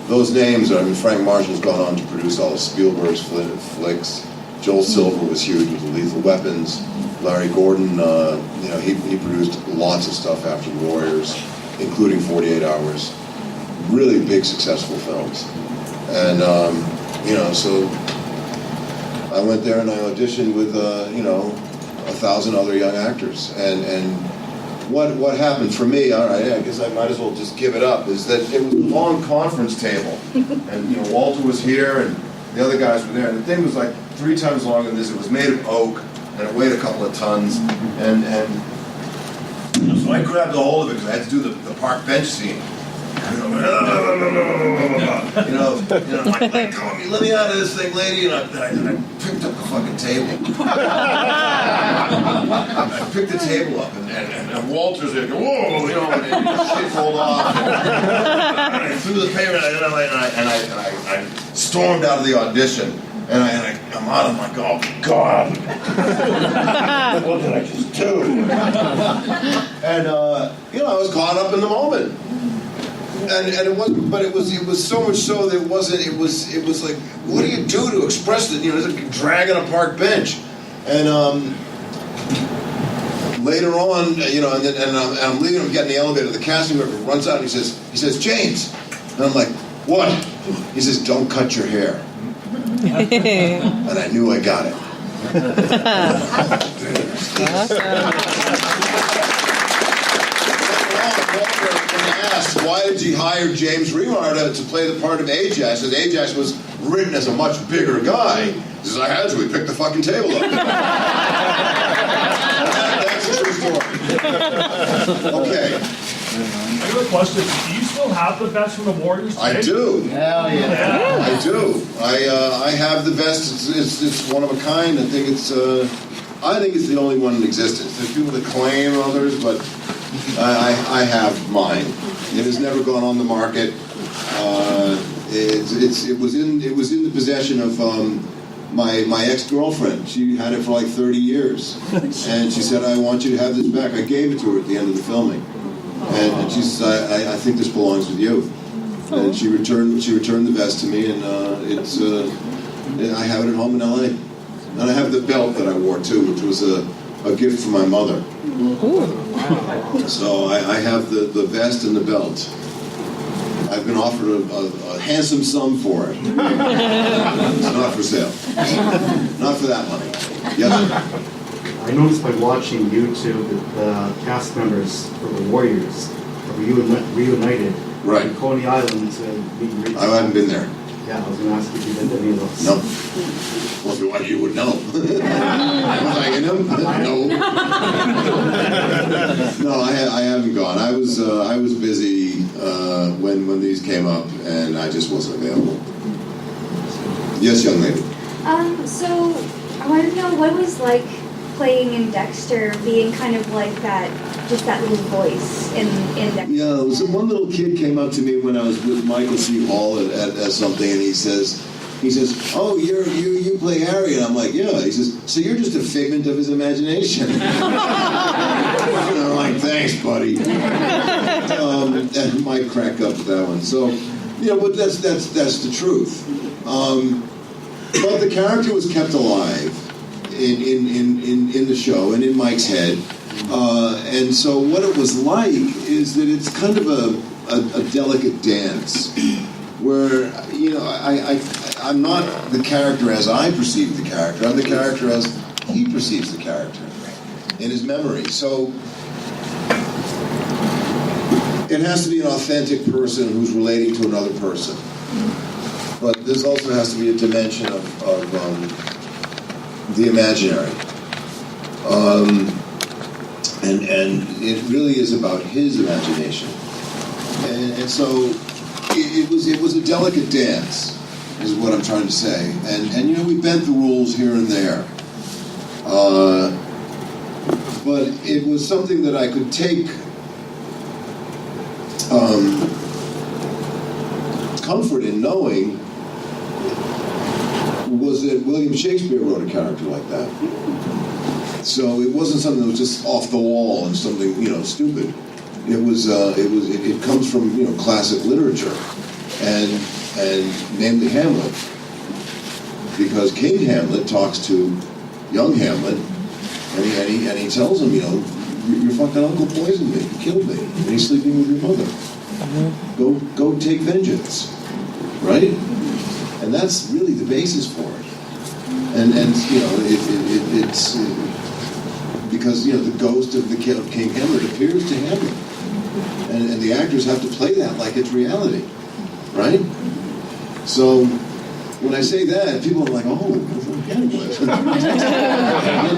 Those names, Frank Marshall's gone on to produce all of Spielberg's flicks. Joel Silver was huge with the Lethal Weapons. Larry Gordon, he produced lots of stuff after The Warriors, including 48 Hours. Really big, successful films. And, so I went there and I auditioned with, 1,000 other young actors. And what happened for me, all right, I guess I might as well just give it up, is that it was a long conference table. And, Walter was here and the other guys were there. And the thing was like 3 times longer than this. It was made of oak. And it weighed a couple of tons, and so I grabbed a hold of it because I had to do the park bench scene. Like, come on, let me out of this thing, lady. And I picked up the fucking table. I picked the table up, and Walter's there, whoa, and shit rolled off. And I threw the paper, and I stormed out of the audition. And I'm out, I'm like, oh, God. What did I just do? And, I was caught up in the moment. And it wasn't, but it was so much so that it was like, what do you do to express it? It's like dragging a park bench. And later on, and I'm leaving, I'm getting the elevator, the casting director runs out and he says, James. And I'm like, what? He says, don't cut your hair. And I knew I got it. When asked, why did you hire James Remar to play the part of Ajax? Because Ajax was written as a much bigger guy. He says, I had to. He picked the fucking table up. That's a true story. Okay. I have a question. Do you still have the vest from the Warriors today? I do. Hell yeah. I do. I have the vest. It's one of a kind. I think it's the only one in existence. There's people that claim others, but I have mine. It has never gone on the market. It was in the possession of my ex-girlfriend. She had it for like 30 years, and she said, "I want you to have this back." I gave it to her at the end of the filming, and she said, "I think this belongs with you." And she returned the vest to me, and I have it at home in L.A. And I have the belt that I wore too, which was a gift from my mother. So I have the vest and the belt. I've been offered a handsome sum for it. It's not for sale. Not for that money. Yes, sir. I noticed by watching YouTube that the cast members for the Warriors are reunited Right. in Coney Island to meet and greet. I haven't been there. Yeah, I was going to ask if you've been to any of those. No. Well, if you want, you would know. Was I in them? No. No, I haven't gone. I was busy when these came up, and I just wasn't available. Yes, young lady. So I wanted to know what it was like playing in Dexter, being kind of like that, just that little voice in Dexter. Yeah, one little kid came up to me when I was with Michael C. Hall at something, and he says, "Oh, you play Harry," and I'm like, "Yeah." He says, "So you're just a figment of his imagination." And I'm like, "Thanks, buddy." And Mike cracked up with that one. So, but that's the truth. But the character was kept alive in the show and in Mike's head. And so what it was like is that it's kind of a delicate dance where, I'm not the character as I perceive the character. I'm the character as he perceives the character in his memory. So it has to be an authentic person who's relating to another person. But this also has to be a dimension of the imaginary. And it really is about his imagination. And so it was a delicate dance, is what I'm trying to say. And we bent the rules here and there. But it was something that I could take comfort in knowing was that William Shakespeare wrote a character like that. So it wasn't something that was just off the wall and something, stupid. It comes from, classic literature and namely Hamlet. Because King Hamlet talks to young Hamlet and he tells him, your fucking uncle poisoned me, he killed me, and he's sleeping with your mother. Go take vengeance. Right? And that's really the basis for it. And it's because the ghost of King Hamlet appears to Hamlet, and the actors have to play that like it's reality, right? So when I say that, people are like, "Oh,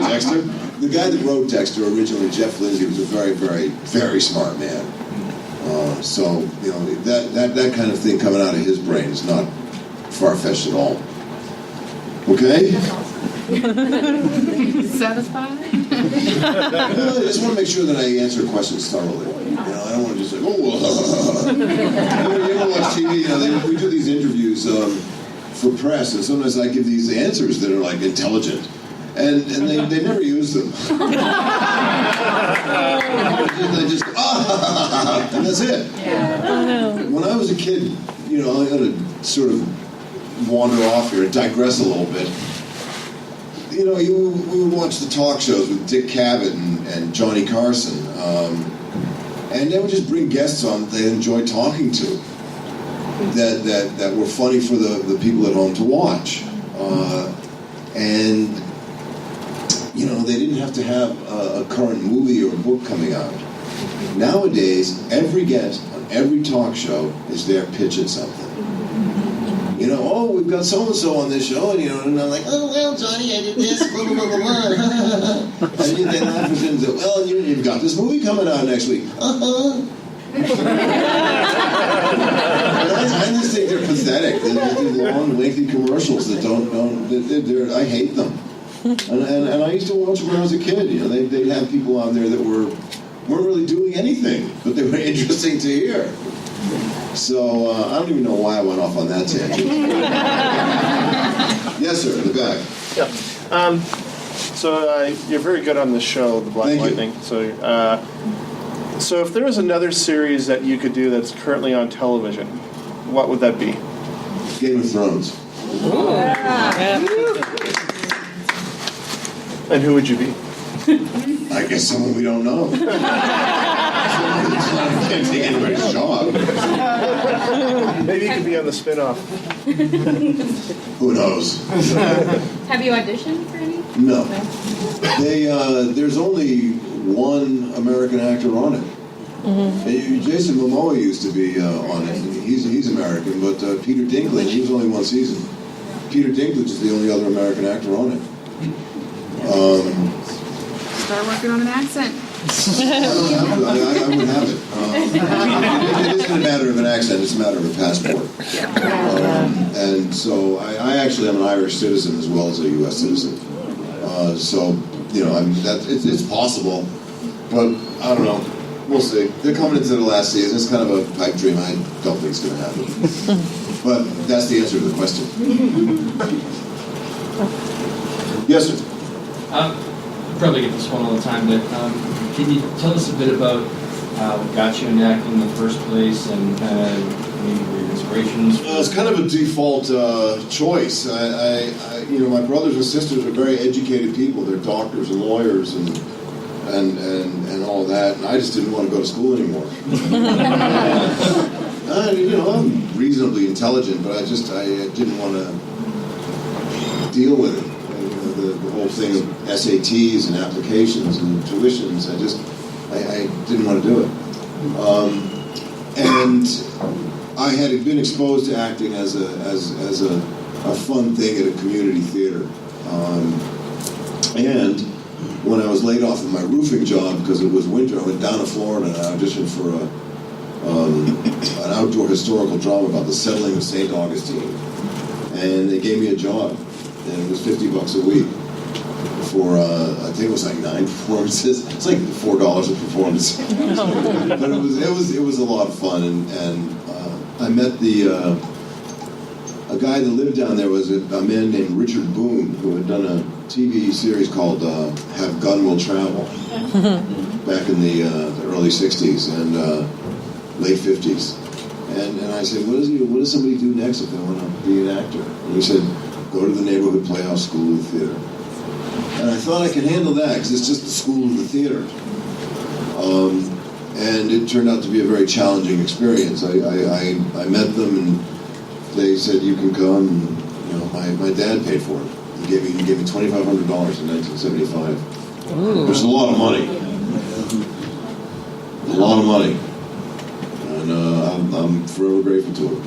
Dexter." The guy that wrote Dexter originally, Jeff Lindsay, was a very, very, very smart man. So that kind of thing coming out of his brain is not far-fetched at all. Okay? Satisfied? Well, I just want to make sure that I answer questions thoroughly. I don't want to just like, you watch TV, we do these interviews for press, and sometimes I give these answers that are like intelligent, and they never use them. They just, and that's it. When I was a kid, I had to sort of wander off here and digress a little bit. We would watch the talk shows with Dick Cavett and Johnny Carson, and they would just bring guests on that they enjoyed talking to, that were funny for the people at home to watch, and they didn't have to have a current movie or book coming out. Nowadays, every guest on every talk show is there pitching something. You know, oh, we've got so-and-so on this show, and, you know, and I'm like, oh, well, Johnny, I did this, blah, blah, blah, blah, blah. And then I present it, well, you've got this movie coming out next week. And I just think they're pathetic. They're long, lengthy commercials that I hate them. And I used to watch them when I was a kid. You know, they'd have people on there that weren't really doing anything, but they were interesting to hear. So I don't even know why I went off on that tangent. Yes, sir, in the back. Yeah. So you're very good on the show, The Black Lightning. So if there was another series that you could do that's currently on television, what would that be? Game of Thrones. And who would you be? I guess someone we don't know. I can't take anybody's job. Maybe you could be on the spin-off. Who knows? Have you auditioned for any? No. There's only one American actor on it. And Jason Momoa used to be on it. And he's American, but Peter Dinklage, he was only one season. Peter Dinklage is the only other American actor on it. Start working on an accent. I would have it. It isn't a matter of an accent, it's a matter of a passport. And so I actually am an Irish citizen as well as a U.S. citizen. So, you know, I mean, it's possible, but I don't know. We'll see. They're coming into the last season. It's kind of a pipe dream. I don't think it's going to happen. But that's the answer to the question. Yes, sir. You probably get this one all the time, but can you tell us a bit about what got you into acting in the first place and maybe your inspirations? Well, it's kind of a default choice. You know, my brothers and sisters are very educated people. They're doctors and lawyers and all that, and I just didn't want to go to school anymore. You know, I'm reasonably intelligent, but I didn't want to deal with it. The whole thing of SATs and applications and tuitions, I didn't want to do it. And I had been exposed to acting as a fun thing at a community theater. And when I was laid off of my roofing job because it was winter, I went down to Florida and I auditioned for an outdoor historical drama about the settling of St. Augustine. And they gave me a job. And it was $50 a week for I think it was like 9 performances. It's like $4 a performance, but it was a lot of fun. And I met a guy that lived down there was a man named Richard Boone who had done a TV series called Have Gun Will Travel back in the early '60s and late '50s. And I said, what does somebody do next if they want to be an actor? And he said, go to the neighborhood playhouse school of the theater. And I thought I could handle that because it's just the school of the theater. And it turned out to be a very challenging experience. I met them and they said, you can come. And, you know, my dad paid for it. He gave me $2,500 in 1975. Which is a lot of money. A lot of money. And I'm forever grateful to him.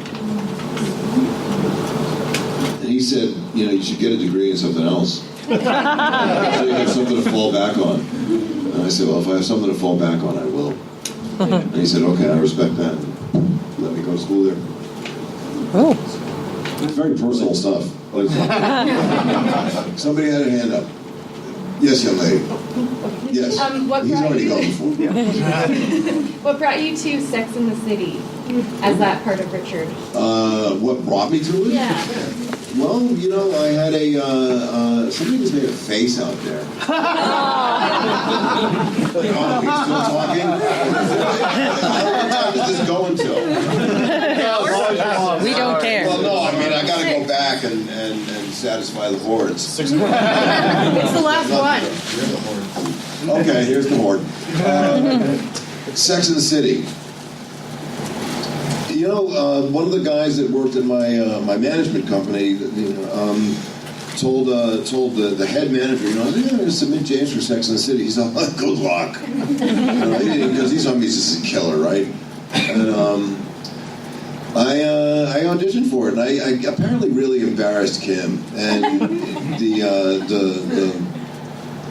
And he said, you know, you should get a degree in something else. So you have something to fall back on. And I said, well, if I have something to fall back on, I will. And he said, okay, I respect that. Let me go to school there. Oh. It's very personal stuff. Somebody had a hand up. Yes, young lady. Yes. He's already gone before. What brought you to Sex and the City as that part of Richard? What brought me to it? Yeah. Well, you know, I had somebody just made a face out there. Like, oh, he's still talking? How long time is this going till? We don't care. Well, no, I mean, I got to go back and satisfy the hordes. It's the last one. Okay, here's the horde. Sex and the City. You know, one of the guys that worked at my management company told the head manager, you know, I'm going to submit James for Sex and the City. He's like, good luck. Because he's just a killer, right? And I auditioned for it, and I apparently really embarrassed Kim. And the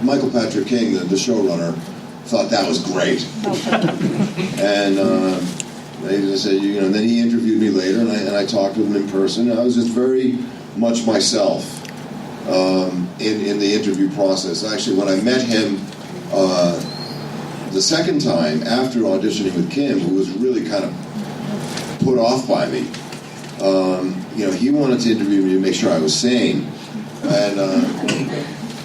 Michael Patrick King, the showrunner, thought that was great. And they just said, and then he interviewed me later, and I talked with him in person. And I was just very much myself in the interview process. Actually, when I met him the second time after auditioning with Kim, who was really kind of put off by me, he wanted to interview me to make sure I was sane. And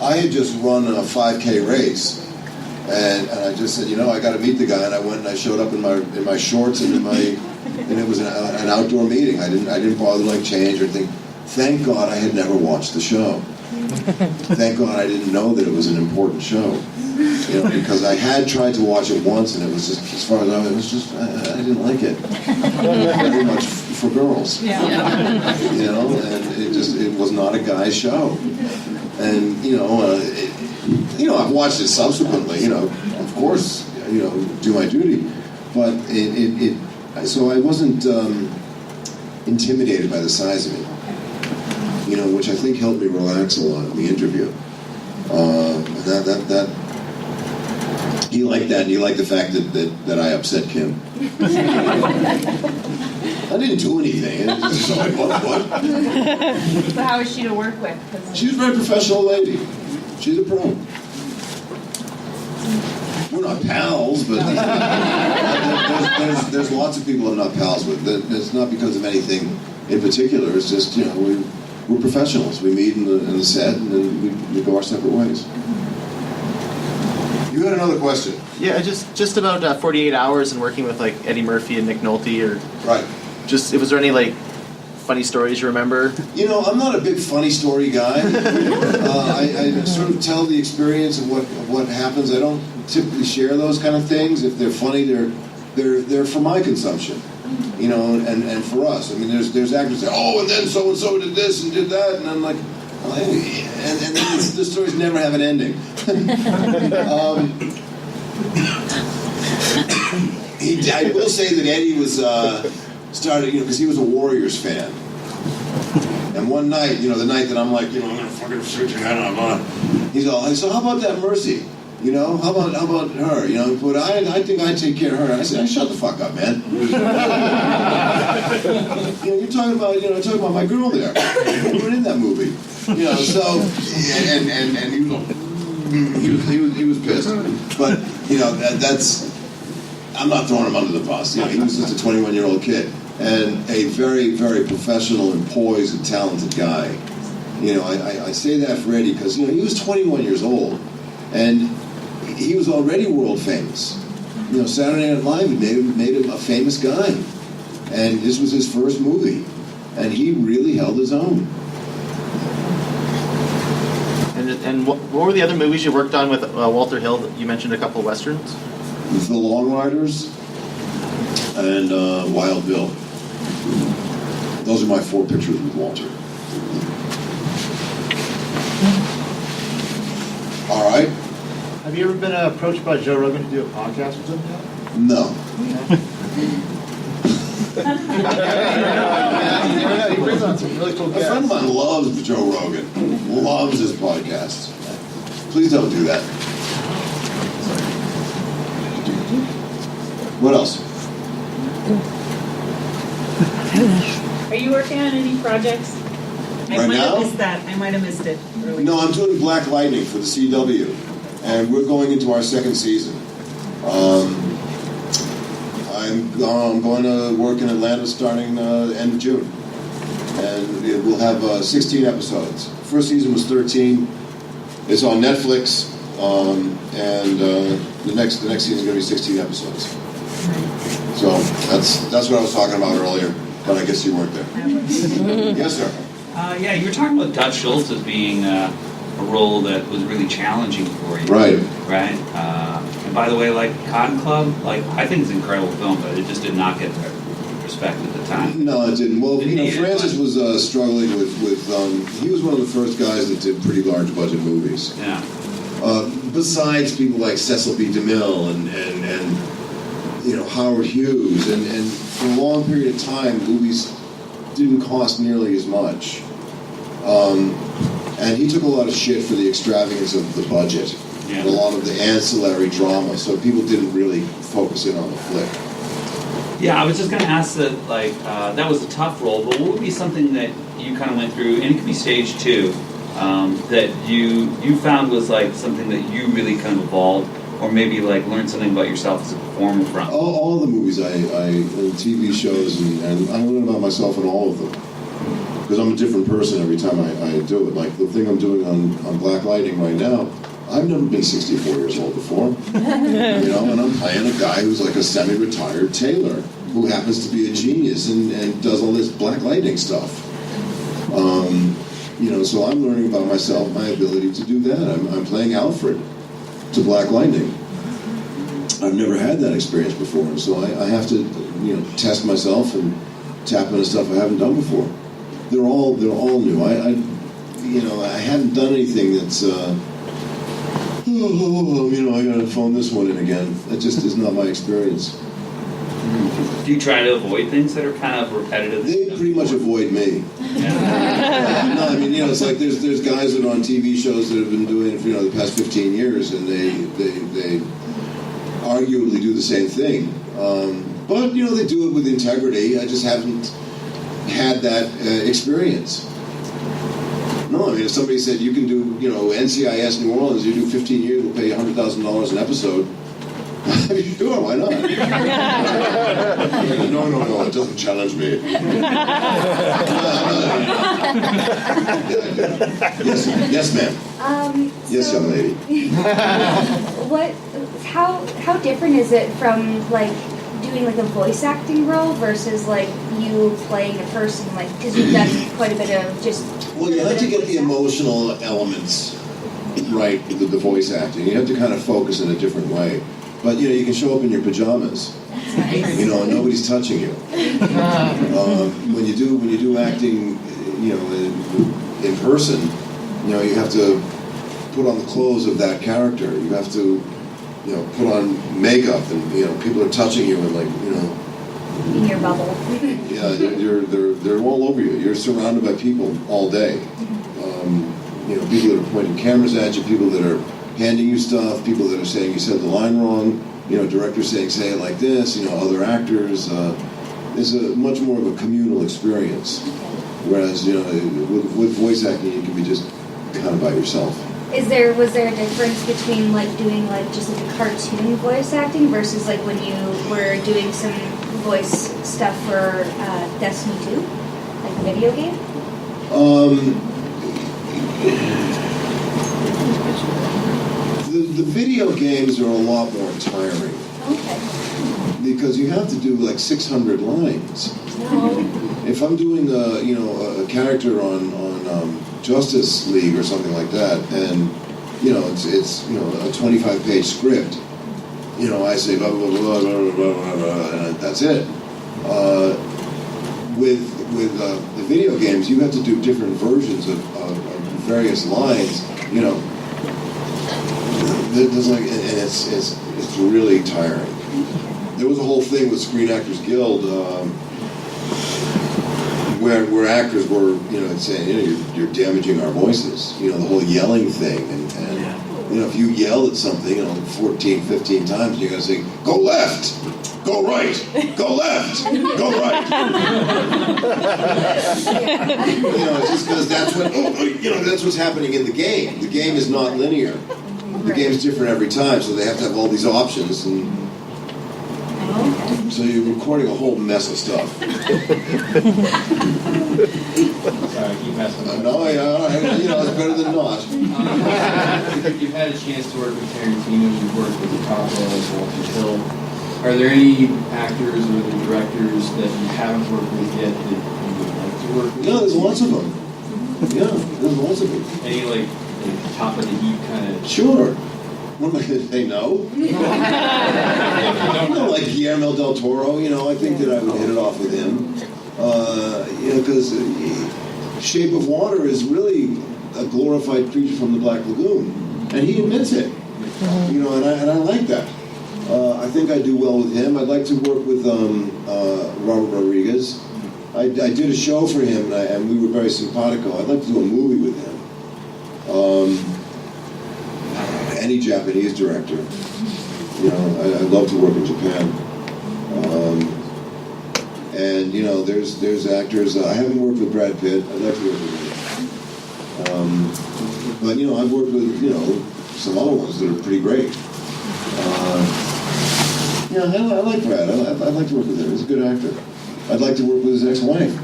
I had just run a 5K race. And I just said, I got to meet the guy, and I went and I showed up in my shorts and it was an outdoor meeting. I didn't bother to change or anything. Thank God I had never watched the show. Thank God I didn't know that it was an important show, because I had tried to watch it once, and it was just, as far as I didn't like it very much for girls. And it was not a guy's show. And I've watched it subsequently. Of course, do my duty, but so I wasn't intimidated by the size of it. Which I think helped me relax a lot in the interview. That he liked that, and he liked the fact that I upset Kim. I didn't do anything. It was just like, what? So how is she to work with? She's a very professional lady. She's a pro. We're not pals, but there's lots of people I'm not pals with. It's not because of anything in particular. It's just, we're professionals. We meet in the set, and then we go our separate ways. You had another question. Yeah, just about 48 Hours and working with Eddie Murphy and Nick Nolte, or right. Was there any funny stories you remember? I'm not a big funny story guy. I sort of tell the experience of what happens. I don't typically share those kind of things. If they're funny, they're for my consumption. And for us. I mean, there's actors that say, and then so and so did this and did that, and I'm like, and then the stories never have an ending. I will say that Eddie was started, because he was a Warriors fan. And one night, the night that I'm like, I'm gonna fucking shoot your head off. He's all like, so how about that Mercy? How about her? But I think I'd take care of her. And I said, shut the fuck up, man. You're talking about my girl there. We were in that movie. So and he was pissed. But that's, I'm not throwing him under the bus. He was just a 21-year-old kid and a very, very professional and poised and talented guy. I say that for Eddie because he was 21 years old and he was already world famous. Saturday Night Live had made him a famous guy. And this was his first movie. And he really held his own. And what were the other movies you worked on with Walter Hill? You mentioned a couple of Westerns. The Long Riders and Wild Bill. Those are my 4 pictures with Walter. All right. Have you ever been approached by Joe Rogan to do a podcast with him? No. He brings on some really cool A guests. friend of mine loves Joe Rogan. Loves his podcasts. Please don't do that. What else? Are you working on any projects? Right now? I might have missed it earlier. No, I'm doing Black Lightning for the CW, and we're going into our 2nd season. I'm going to work in Atlanta starting end of June, and we'll have 16 episodes. First season was 13. It's on Netflix, and the next season is going to be 16 episodes. So that's what I was talking about earlier, but I guess you weren't there. Yes, sir. Yeah, you were talking about Dutch Schultz as being a role that was really challenging for you. Right. Right? And by the way, Cotton Club, I think it's an incredible film, but it just did not get respect at the time. No, it didn't. Well, Francis was struggling with he was one of the first guys that did pretty large budget movies. Yeah. Besides people like Cecil B. DeMille and Howard Hughes, and for a long period of time, movies didn't cost nearly as much. And he took a lot of shit for the extravagance of the budget and a lot of the ancillary drama, so people didn't really focus in on the flick. Yeah, I was just going to ask that, that was a tough role, but what would be something that you kind of went through, and it could be stage 2, that you found was something that you really kind of evolved, or maybe learned something about yourself as a performer from? All the movies and TV shows, and I learn about myself in all of them. Because I'm a different person every time I do it. Like the thing I'm doing on Black Lightning right now, I've never been 64 years old before. And I'm playing a guy who's like a semi-retired tailor who happens to be a genius and does all this Black Lightning stuff. So I'm learning about myself, my ability to do that. I'm playing Alfred to Black Lightning. I've never had that experience before, and so I have to, test myself and tap into stuff I haven't done before. They're all new. I haven't done anything that's I gotta phone this one in again. That just is not my experience. Do you try to avoid things that are kind of repetitive? They pretty much avoid me. No, it's like there's guys that are on TV shows that have been doing it for the past 15 years, and they arguably do the same thing. But they do it with integrity. I just haven't had that experience. No, if somebody said you can do NCIS New Orleans, you do 15 years, we'll pay you $100,000 an episode. Sure, why not? No, it doesn't challenge me. Yes, ma'am. Yes, young lady. How different is it from doing a voice acting role versus you playing a person, because you've done quite a bit of just. Well, you have to get the emotional elements right with the voice acting. You have to kind of focus in a different way. But you can show up in your pajamas, and nobody's touching you. When you do acting, in person, you have to put on the clothes of that character. You have to, put on makeup, and people are touching you, and in your bubble. Yeah, they're all over you. You're surrounded by people all day. People that are pointing cameras at you, people that are handing you stuff, people that are saying you said the line wrong, directors saying say it like this, other actors. It's a much more of a communal experience. Whereas, with voice acting, you can be just kind of by yourself. Was there a difference between doing just a cartoon voice acting versus when you were doing some voice stuff for Destiny 2, the video game? The video games are a lot more tiring. Okay. Because you have to do 600 lines. No. If I'm doing a character on Justice League or something like that, and it's a 25-page script, I say blah blah blah blah blah blah blah, blah and that's it. With the video games, you have to do different versions of various lines. There's and it's really tiring. There was a whole thing with Screen Actors Guild where actors were saying you're damaging our voices. The whole yelling thing, and if you yell at something 14, 15 times, you're gonna say go left. Go right, go left, go right. It's just because that's that's what's happening in the game. The game is not linear. The game's different every time, so they have to have all these options, and so you're recording a whole mess of stuff. Sorry, keep asking. No, it's better than not. You've had a chance to work with Tarantino. You've worked with DiCaprio, Walter Hill. Are there any actors or the directors that you haven't worked with yet that you would like to work with? Yeah, there's lots of them. Yeah, there's lots of them. Any top of the heap kind of? Sure. What am I going to say? No. Like Guillermo del Toro. I think that I would hit it off with him. Because Shape of Water is really a glorified creature from the Black Lagoon, and he admits it. And I like that. I think I do well with him. I'd like to work with Robert Rodriguez. I did a show for him, and we were very simpatico. I'd like to do a movie with him. Any Japanese director. You know, I'd love to work in Japan. And you know, there's actors. I haven't worked with Brad Pitt. I'd like to work with him. But you know, I've worked with some other ones that are pretty great. Yeah, I like Brad. I'd like to work with him. He's a good actor. I'd like to work with his ex-wife.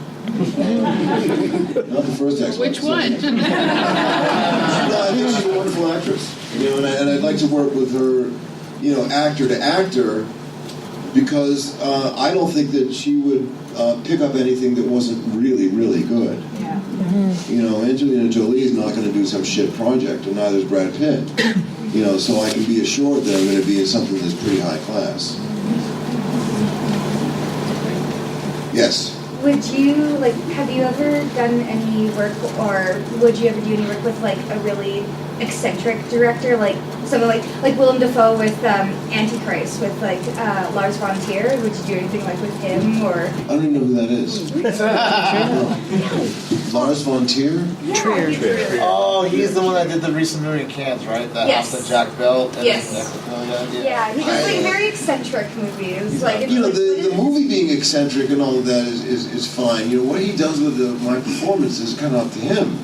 Not the first ex-wife. Which one? No, I think she's a wonderful actress. You know, and I'd like to work with her, you know, actor to actor, because I don't think that she would pick up anything that wasn't really, really good. Yeah. You know, Angelina Jolie is not going to do some shit project, and neither is Brad Pitt. You know, so I can be assured that I'm going to be in something that's pretty high class. Yes. Would you, like, have you ever done any work, or would you ever do any work with, like, a really eccentric director, like someone like Willem Dafoe with Antichrist, with, like, Lars von Trier? Would you do anything, like, with him, or? I don't even know who that is. Lars von Trier? Trier. Oh, he's the one that did the recent movie in Cannes, right? That Yes. house that Jack built. Yes. Yeah, he does, like, very eccentric movies. Like, You know, the movie being eccentric and all of that is fine. You know, what he does with my performance is kind of up to him.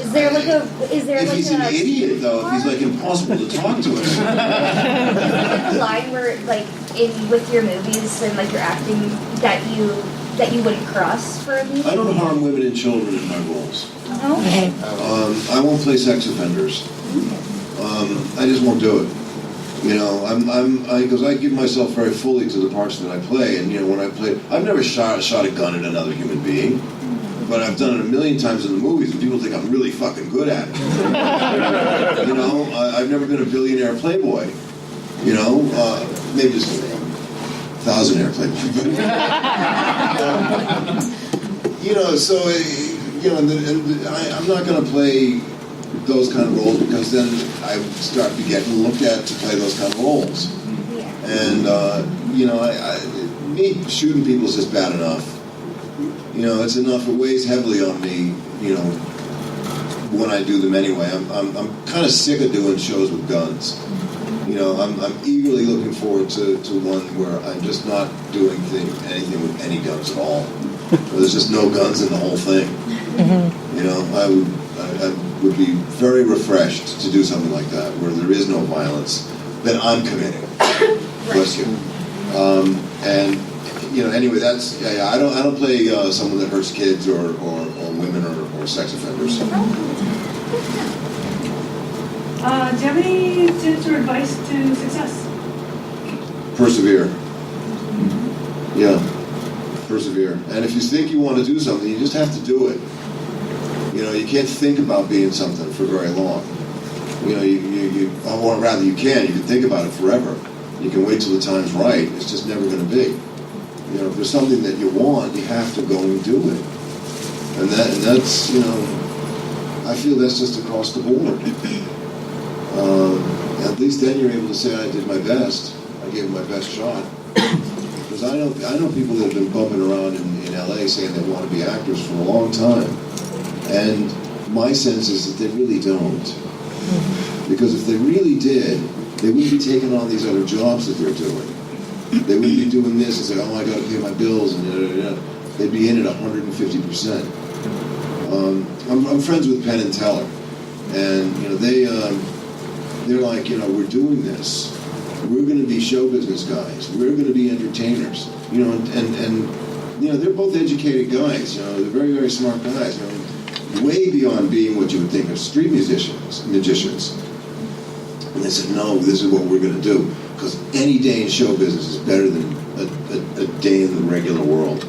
Is there like a? If he's an idiot, though, if he's like impossible to talk to Is there like a line where, like, with your movies and like your acting, that you wouldn't cross for a movie? I don't harm women and children in my roles. Okay. I won't play sex offenders. I just won't do it. You know, because I give myself very fully to the parts that I play, and you know, when I play, I've never shot a gun at another human being. But I've done it a million times in the movies, and people think I'm really fucking good at it. You know, I've never been a billionaire playboy. You know, maybe just a thousandaire playboy. You know, so you know, I'm not going to play those kind of roles, because then I start to get looked at to play those kind of roles. And you know, me shooting people is just bad enough. You know, it's enough. It weighs heavily on me. You know, when I do them anyway. I'm kind of sick of doing shows with guns. You know, I'm eagerly looking forward to one where I'm just not doing anything with any guns at all. Where there's just no guns in the whole thing. You know, I would be very refreshed to do something like that, where there is no violence that I'm committing. Bless you. And you know, anyway, that's I don't play someone that hurts kids or women or sex offenders. Do you have any tips or advice to success? Persevere. Yeah, persevere. And if you think you want to do something, you just have to do it. You know, you can't think about being something for very long. You know, or rather, you can think about it forever. You can wait till the time's right. It's just never going to be. You know, if there's something that you want, you have to go and do it. And that's, you know, I feel that's just across the board. At least then you're able to say, I did my best. I gave it my best shot. Because I know people that have been bumping around in LA saying they want to be actors for a long time. And my sense is that they really don't. Because if they really did, they wouldn't be taking on these other jobs that they're doing. They wouldn't be doing this and say, oh, I got to pay my bills, and they'd be in at 150%. I'm friends with Penn and Teller, and you know they're like, you know, we're doing this. We're going to be show business guys. We're going to be entertainers. You know, and you know, they're both educated guys. You know, they're very, very smart guys. You know, way beyond being what you would think of street magicians. And they said, no, this is what we're going to do. Because any day in show business is better than a day in the regular world.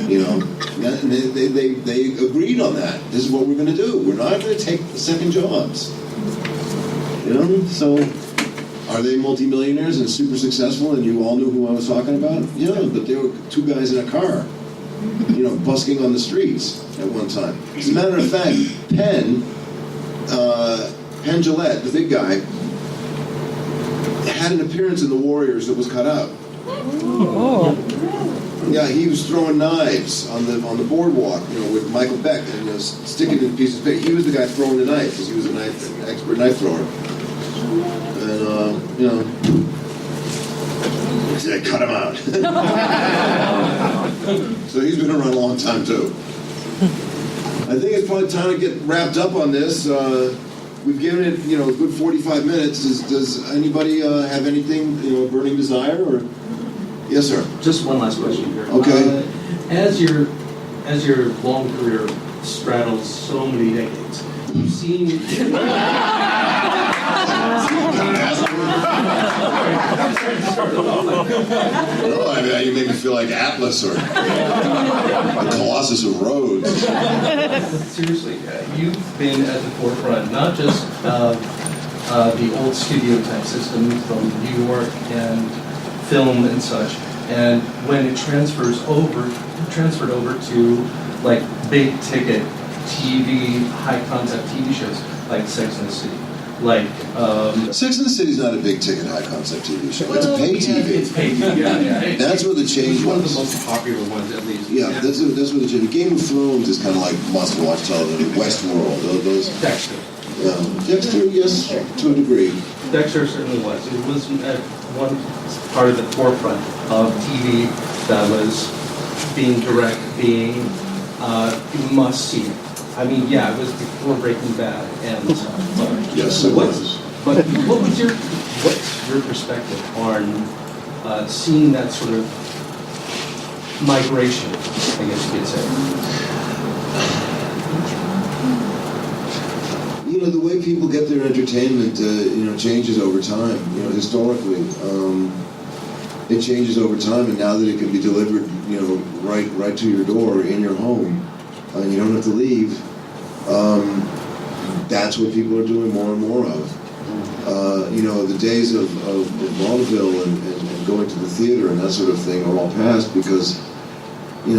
You know, and they agreed on that. This is what we're going to do. We're not going to take the second jobs. You know, so are they multimillionaires and super successful? And you all knew who I was talking about? Yeah, but they were two guys in a car, you know, busking on the streets at one time. As a matter of fact, Penn Jillette, the big guy, had an appearance in The Warriors that was cut out. Yeah, he was throwing knives on the boardwalk, with Michael Beck, and sticking in pieces of paper. He was the guy throwing the knife because he was an expert knife thrower. And they cut him out. So he's been around a long time too. I think it's probably time to get wrapped up on this. We've given it, a good 45 minutes. Does anybody have anything, a burning desire? Or yes, sir. Just one last question here. Okay. As your long career straddles so many decades, you've seen. No, I mean, you make me feel like Atlas or the Colossus of Rhodes. Seriously, you've been at the forefront, not just the old studio type system from New York and film and such, and when it transferred over to like big ticket TV, high concept TV shows like Sex and the City. Sex and the City is not a big ticket, high concept TV show. It's a pay TV. It's pay TV. Yeah. That's where the change was. One of the most popular ones, at least. Yeah, that's where the change. Game of Thrones is kind of like must-watch television. Westworld, those. Dexter. Yeah, Dexter, yes, to a degree. Dexter certainly was. It was one part of the forefront of TV that was being direct, being must see. I mean, yeah, it was before Breaking Bad, and yes, it was. But what's your perspective on seeing that sort of migration? I guess you could say. The way people get their entertainment, changes over time. Historically, it changes over time, and now that it can be delivered, right to your door in your home. And you don't have to leave. That's what people are doing more and more of. The days of vaudeville and going to the theater and that sort of thing are all past because, you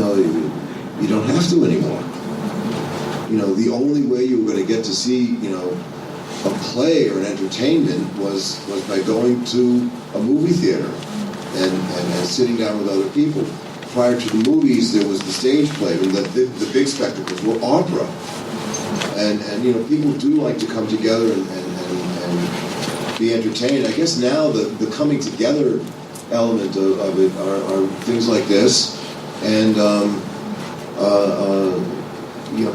don't have to anymore. The only way you were going to get to see, a play or an entertainment was by going to a movie theater and sitting down with other people. Prior to the movies, there was the stage play, and the big spectacles were opera. And people do like to come together and be entertained. I guess now the coming together element of it are things like this and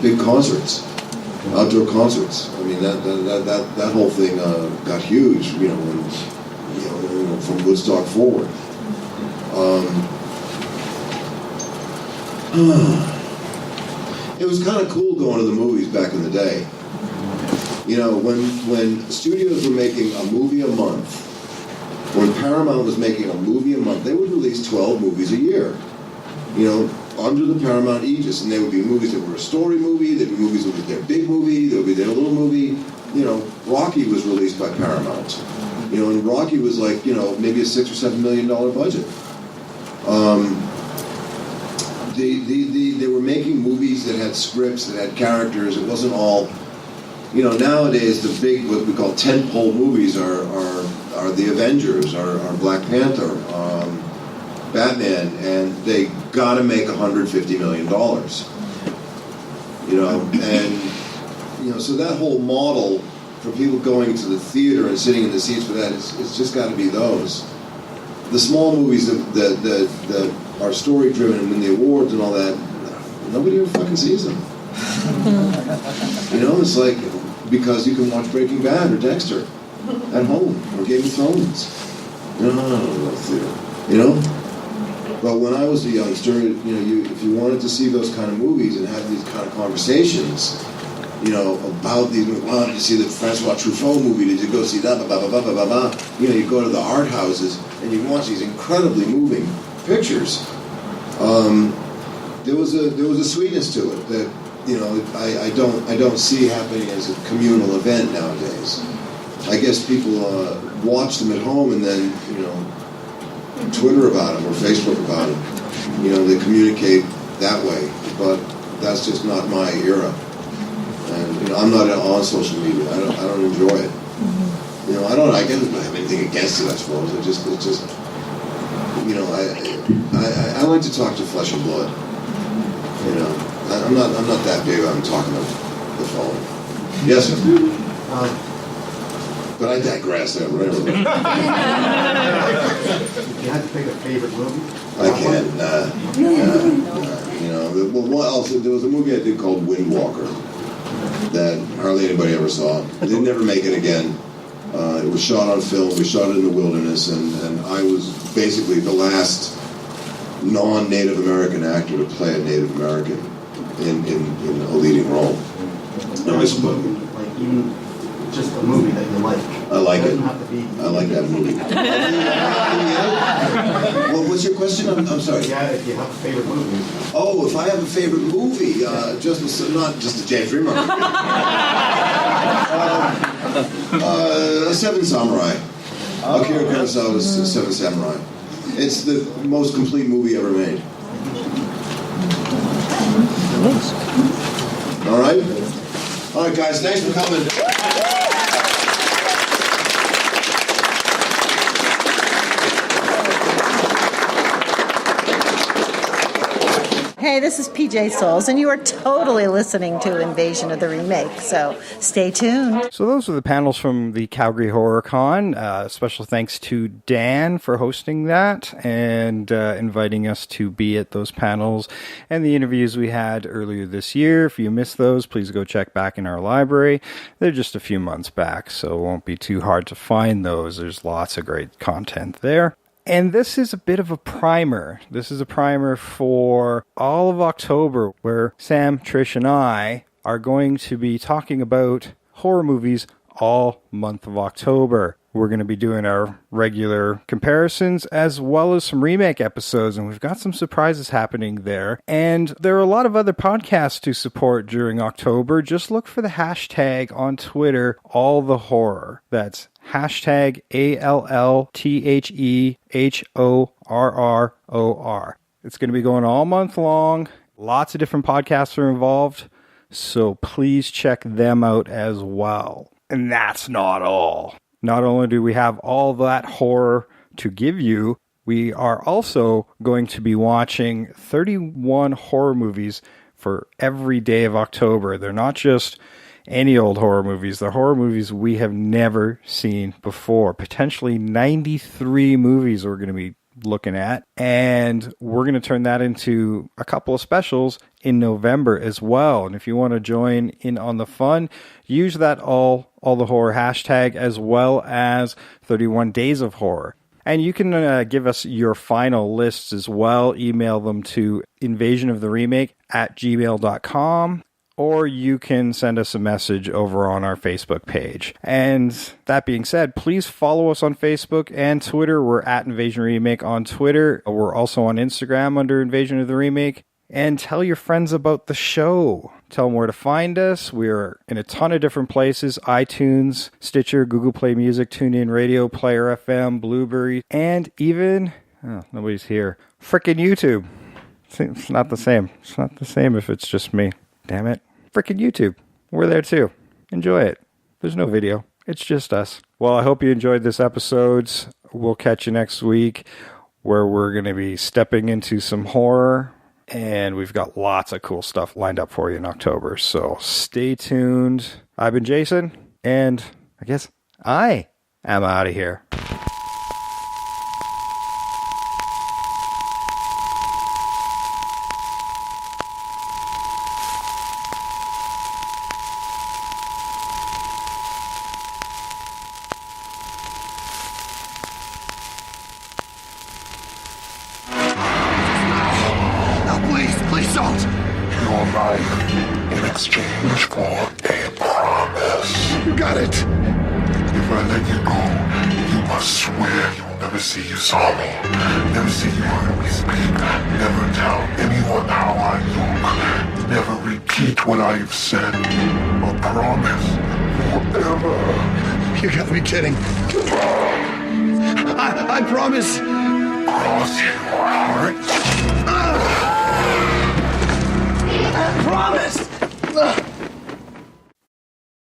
big concerts, outdoor concerts. I mean that whole thing got huge. From Woodstock forward. It was kind of cool going to the movies back in the day. When studios were making a movie a month, when Paramount was making a movie a month, they would release 12 movies a year. Under the Paramount aegis, and there would be movies that were a story movie, there'd be movies that were their big movie, there would be their little movie. Rocky was released by Paramount. And Rocky was like, maybe a $6 or $7 million budget. They were making movies that had scripts, that had characters. It wasn't all, nowadays the big, what we call tentpole movies are the Avengers, are Black Panther, Batman, and they got to make $150 million. So that whole model for people going to the theater and sitting in the seats for that, it's just got to be those. The small movies that are story driven and win the awards and all that, nobody ever fucking sees them. It's like because you can watch Breaking Bad or Dexter at home or Game of Thrones. Theater. But when I was a youngster, if you wanted to see those kind of movies and have these kind of conversations, about these. Well, did you see the Francois Truffaut movie? Did you go see that? Blah, blah, blah, blah, blah, blah. You go to the art houses and you watch these incredibly moving pictures. There was a sweetness to it that I don't see happening as a communal event nowadays. I guess people watch them at home and then Twitter about them or Facebook about them. They communicate that way, but that's just not my era. And I'm not on social media. I don't enjoy it. You know, I don't have anything against it, I suppose. It's just, you know, I like to talk to flesh and blood. You know, I'm not that big on talking of the phone. Yes, sir. But I digress there, whatever. If you had to pick a favorite movie? I can. You know, what else? There was a movie I did called Windwalker that hardly anybody ever saw. It didn't never make it again. It was shot on film. We shot it in the wilderness, and I was basically the last non-Native American actor to play a Native American in a leading role. Nice movie. Like, even just a movie that you like. I like it. Doesn't have to be. I like that movie. Well, what's your question? I'm sorry. Yeah, if you have a favorite movie. Oh, if I have a favorite movie, not just a James Remar. Seven Samurai. Akira Kurosawa's Seven Samurai. It's the most complete movie ever made. All right, guys. Thanks for coming. Hey, this is PJ Souls, and you are totally listening to Invasion of the Remake, so stay tuned. So those are the panels from the Calgary Horror Con. Special thanks to Dan for hosting that and inviting us to be at those panels and the interviews we had earlier this year. If you missed those, please go check back in our library. They're just a few months back, so it won't be too hard to find those. There's lots of great content there. And this is a bit of a primer. This is a primer for all of October, where Sam, Trish, and I are going to be talking about horror movies all month of October. We're going to be doing our regular comparisons as well as some remake episodes, and we've got some surprises happening there. And there are a lot of other podcasts to support during October. Just look for the hashtag on Twitter, AllTheHorror. That's hashtag AllTheHorror. It's going to be going all month long. Lots of different podcasts are involved, so please check them out as well. And that's not all. Not only do we have all that horror to give you, we are also going to be watching 31 horror movies for every day of October. They're not just any old horror movies. They're horror movies we have never seen before. Potentially 93 movies we're going to be looking at. And we're going to turn that into a couple of specials in November as well. And if you want to join in on the fun, use that all the horror hashtag as well as 31 Days of Horror. And you can give us your final lists as well. Email them to invasionoftheremake@gmail.com. Or you can send us a message over on our Facebook page. And that being said, please follow us on Facebook and Twitter. We're at Invasion Remake on Twitter. We're also on Instagram under Invasion of the Remake. And tell your friends about the show. Tell them where to find us. We're in a ton of different places. iTunes, Stitcher, Google Play Music, TuneIn Radio, Player FM, Blueberry, and even, nobody's here, frickin' YouTube. It's not the same. It's not the same if it's just me. Damn it. Frickin' YouTube. We're there too. Enjoy it. There's no video. It's just us. Well, I hope you enjoyed this episode. We'll catch you next week where we're going to be stepping into some horror. And we've got lots of cool stuff lined up for you in October. So stay tuned. I've been Jason. And I guess I am out of here. Exchange for a promise. You got it. If I let you go, you must swear you'll never say you saw me, never say you heard me speak, never tell anyone how I look, never repeat what I've said. A promise forever. You gotta be kidding. I promise. Cross your heart.